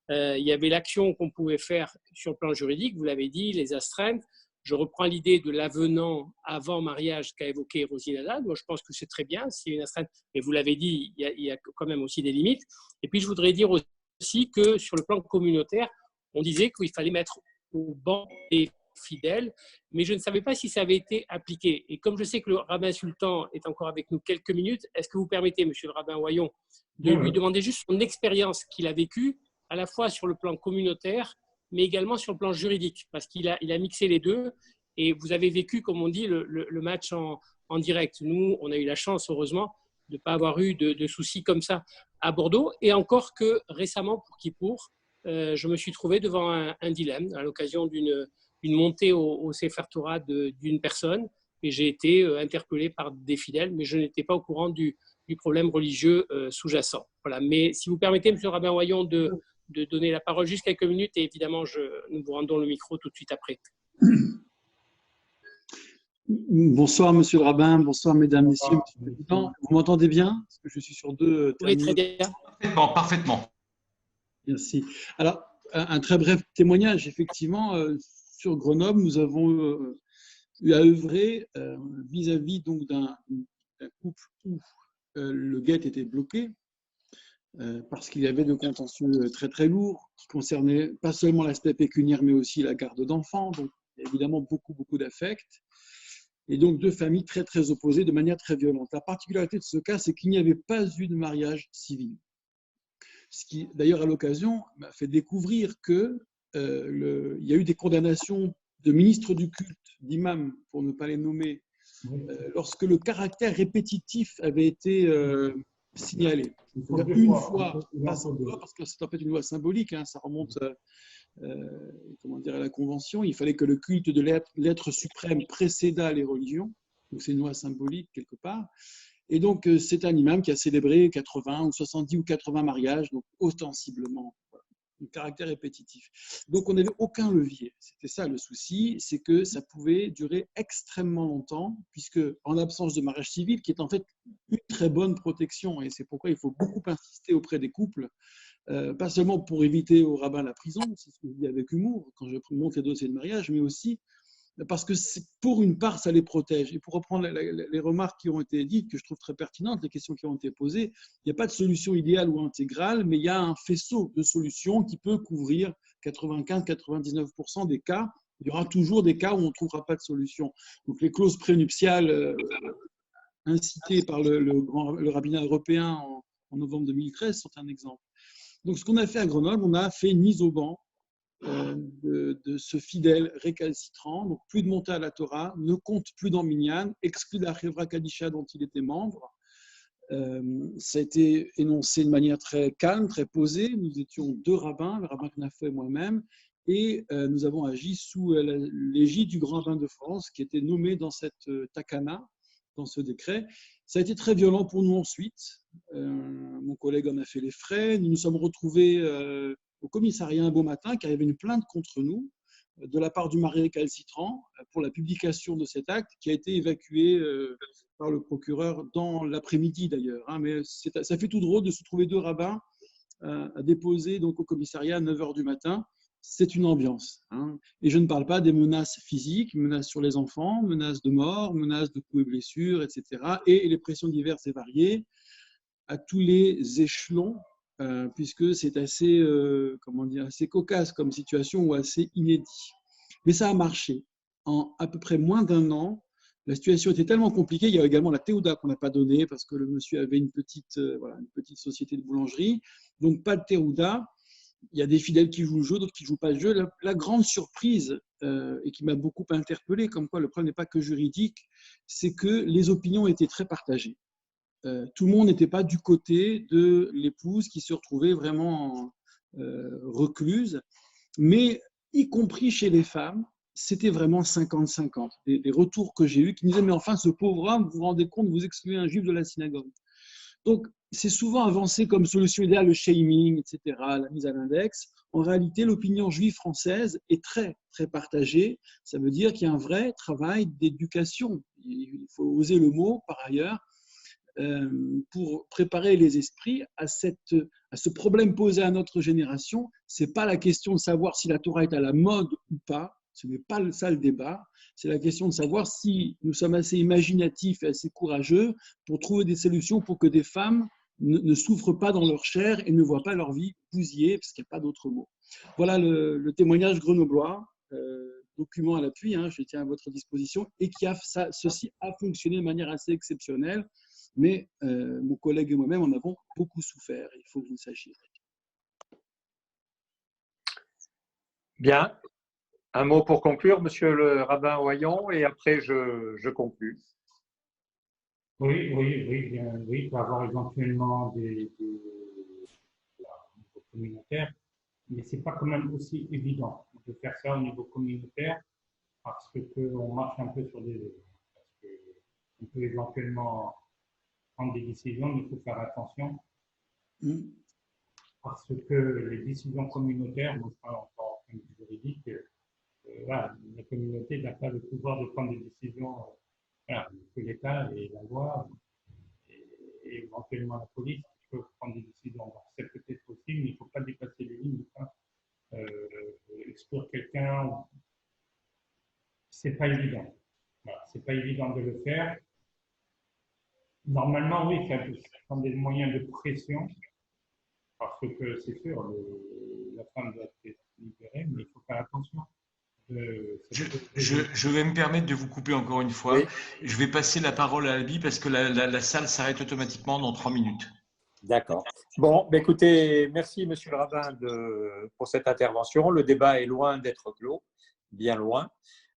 Il y avait l'action qu'on pouvait faire sur le plan juridique, vous l'avez dit, les astreintes. Je reprends l'idée de l'avenant avant mariage qu'a évoqué Rosine Haddad. Moi, je pense que c'est très bien, s'il y a une astreinte. Et vous l'avez dit, il y a quand même aussi des limites. Et puis, je voudrais dire aussi que sur le plan communautaire, on disait qu'il fallait mettre au banc des fidèles, mais je ne savais pas si ça avait été appliqué. Et comme je sais que le rabbin Sultan est encore avec nous quelques minutes, est-ce que vous permettez, monsieur le rabbin Wayon, de lui demander juste son expérience qu'il a vécue, à la fois sur le plan communautaire, mais également sur le plan juridique, parce qu'il a mixé les deux. Et vous avez vécu, comme on dit, le match en direct. Nous, on a eu la chance, heureusement, de ne pas avoir eu de soucis comme ça à Bordeaux. Et encore que récemment, pour Kippour, je me suis trouvé devant un dilemme à l'occasion d'une montée au Sefer Torah d'une personne. Et j'ai été interpellé par des fidèles, mais je n'étais pas au courant du problème religieux sous-jacent. Voilà. Mais si vous permettez, monsieur le rabbin Wayon, de donner la parole juste quelques minutes, et évidemment, nous vous rendons le micro tout de suite après. Bonsoir, monsieur le rabbin. Bonsoir, mesdames, messieurs. Monsieur le président. Vous m'entendez bien? Parce que je suis sur deux terminaux. Oui, très bien. Parfaitement. Merci. Alors, un très bref témoignage. Effectivement, sur Grenoble, nous avons eu à œuvrer vis-à-vis donc d'un couple où le guet était bloqué, parce qu'il y avait de contentieux très très lourds qui concernaient pas seulement l'aspect pécuniaire mais aussi la garde d'enfants, donc évidemment beaucoup d'affect, et donc deux familles très très opposées de manière très violente. La particularité de ce cas, c'est qu'il n'y avait pas eu de mariage civil, ce qui d'ailleurs à l'occasion m'a fait découvrir que il y a eu des condamnations de ministres du culte, d'imams pour ne pas les nommer, lorsque le caractère répétitif avait été signalé. Une fois, parce que c'est en fait une loi symbolique, hein, ça remonte comment dire, à la Convention, il fallait que le culte de l'être suprême précédât les religions, donc c'est une loi symbolique quelque part, et donc c'est un imam qui a célébré 80 ou 70 ou 80 mariages, donc ostensiblement, un caractère répétitif. Donc on n'avait aucun levier, c'était ça le souci, c'est que ça pouvait durer extrêmement longtemps, puisque en l'absence de mariage civil, qui est en fait une très bonne protection, et c'est pourquoi il faut beaucoup insister auprès des couples, pas seulement pour éviter au rabbin la prison, c'est ce que je dis avec humour quand je monte les dossiers de mariage, mais aussi parce que pour une part, ça les protège. Et pour reprendre les remarques qui ont été dites, que je trouve très pertinentes, les questions qui ont été posées, il n'y a pas de solution idéale ou intégrale, mais il y a un faisceau de solutions qui peut couvrir 95-99% des cas Il y aura toujours des cas où on ne trouvera pas de solution. Donc les clauses prénuptiales incitées par le rabbinat européen en novembre 2013 sont un exemple. Donc ce qu'on a fait à Grenoble, on a fait une mise au banc de ce fidèle récalcitrant, donc plus de montée à la Torah, ne compte plus dans Minyan, exclu de la Chevra Kadisha dont il était membre. Ça a été énoncé de manière très calme, très posée. Nous étions 2 rabbins, le rabbin Knafo et moi-même, et nous avons agi sous l'égide du grand rabbin de France qui était nommé dans cette takana, dans ce décret. Ça a été très violent pour nous ensuite. Mon collègue en a fait les frais. Nous nous sommes retrouvés au commissariat un beau matin, car il y avait une plainte contre nous de la part du mari récalcitrant pour la publication de cet acte qui a été évacué par le procureur dans l'après-midi d'ailleurs. Mais ça fait tout drôle de se trouver 2 rabbins à déposer donc, au commissariat à 9 h du matin. C'est une ambiance. Et je ne parle pas des menaces physiques, menaces sur les enfants, menaces de mort, menaces de coups et blessures, etc. Et les pressions diverses et variées à tous les échelons, puisque c'est assez, assez cocasse comme situation ou assez inédit. Mais ça a marché. En à peu près moins d'1 an, la situation était tellement compliquée. Il y a également la Théouda qu'on n'a pas donnée parce que le monsieur avait une petite société de boulangerie. Donc pas de Théouda. Il y a des fidèles qui jouent le jeu, d'autres qui ne jouent pas le jeu. La grande surprise, et qui m'a beaucoup interpellé, comme quoi le problème n'est pas que juridique, c'est que les opinions étaient très partagées. Tout le monde n'était pas du côté de l'épouse qui se retrouvait vraiment recluse, mais y compris chez les femmes, c'était vraiment 50-50. Des retours que j'ai eus qui me disaient « mais enfin, ce pauvre homme, vous vous rendez compte, vous excluez un juif de la synagogue ». Donc, c'est souvent avancé comme solution idéale le shaming, etc., la mise à l'index. En réalité, l'opinion juive française est très, très partagée. Ça veut dire qu'il y a un vrai travail d'éducation. Il faut oser le mot, par ailleurs, pour préparer les esprits à ce problème posé à notre génération. Ce n'est pas la question de savoir si la Torah est à la mode ou pas. Ce n'est pas ça le débat. C'est la question de savoir si nous sommes assez imaginatifs et assez courageux pour trouver des solutions pour que des femmes ne souffrent pas dans leur chair et ne voient pas leur vie bousillée, parce qu'il n'y a pas d'autre mot. Voilà le témoignage grenoblois, document à l'appui, je tiens à votre disposition, et ceci a fonctionné de manière assez exceptionnelle, mais mon collègue et moi-même en avons beaucoup souffert, il faut que vous le sachiez. Bien. Un mot pour conclure, monsieur le rabbin Oyon, et après je conclus. Oui, il peut y avoir éventuellement des niveau communautaire, mais ce n'est pas quand même aussi évident de faire ça au niveau communautaire parce qu'on marche un peu sur des œufs. On peut éventuellement prendre des décisions, mais il faut faire attention parce que les décisions communautaires, moi je parle encore en juridique, la communauté n'a pas le pouvoir de prendre des décisions. Que l'État et la loi et éventuellement la police peuvent prendre des décisions. C'est peut-être possible, mais il ne faut pas dépasser les limites. Exclure quelqu'un, ce n'est pas évident. Ce n'est pas évident de le faire. Normalement, oui, ça prend des moyens de pression, parce que c'est sûr, la femme doit être libérée, mais il faut faire attention. Je vais me permettre de vous couper encore une fois. Oui. Je vais passer la parole à Albi parce que la salle s'arrête automatiquement dans 3 minutes. D'accord. Bon, écoutez, merci monsieur le rabbin pour cette intervention. Le débat est loin d'être clos, bien loin.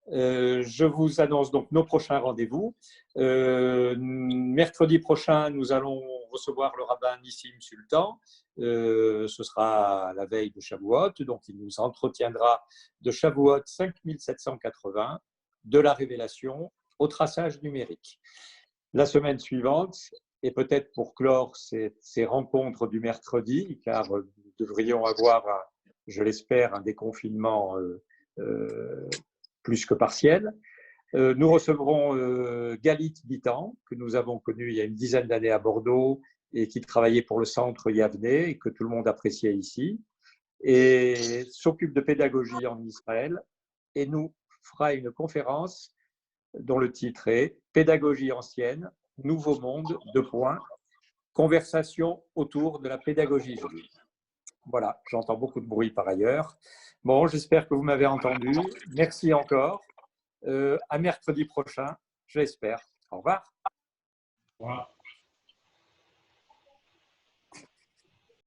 Je vous annonce donc nos prochains rendez-vous. Mercredi prochain, nous allons recevoir le rabbin Nissim Sultan. Ce sera la veille de Shavuot, donc il nous entretiendra de Shavuot 5780, de la révélation au traçage numérique. La semaine suivante, et peut-être pour clore ces rencontres du mercredi, car nous devrions avoir, je l'espère, un déconfinement plus que partiel, nous recevrons Galit Bitan, que nous avons connu il y a une dizaine d'années à Bordeaux, et qui travaillait pour le centre Yavneh et que tout le monde appréciait ici, et s'occupe de pédagogie en Israël, et nous fera une conférence dont le titre est « Pédagogie ancienne, nouveau monde, : conversation autour de la pédagogie juive ». Voilà, j'entends beaucoup de bruit par ailleurs. Bon, j'espère que vous m'avez entendu. Merci encore. À mercredi prochain, je l'espère. Au revoir. Au revoir.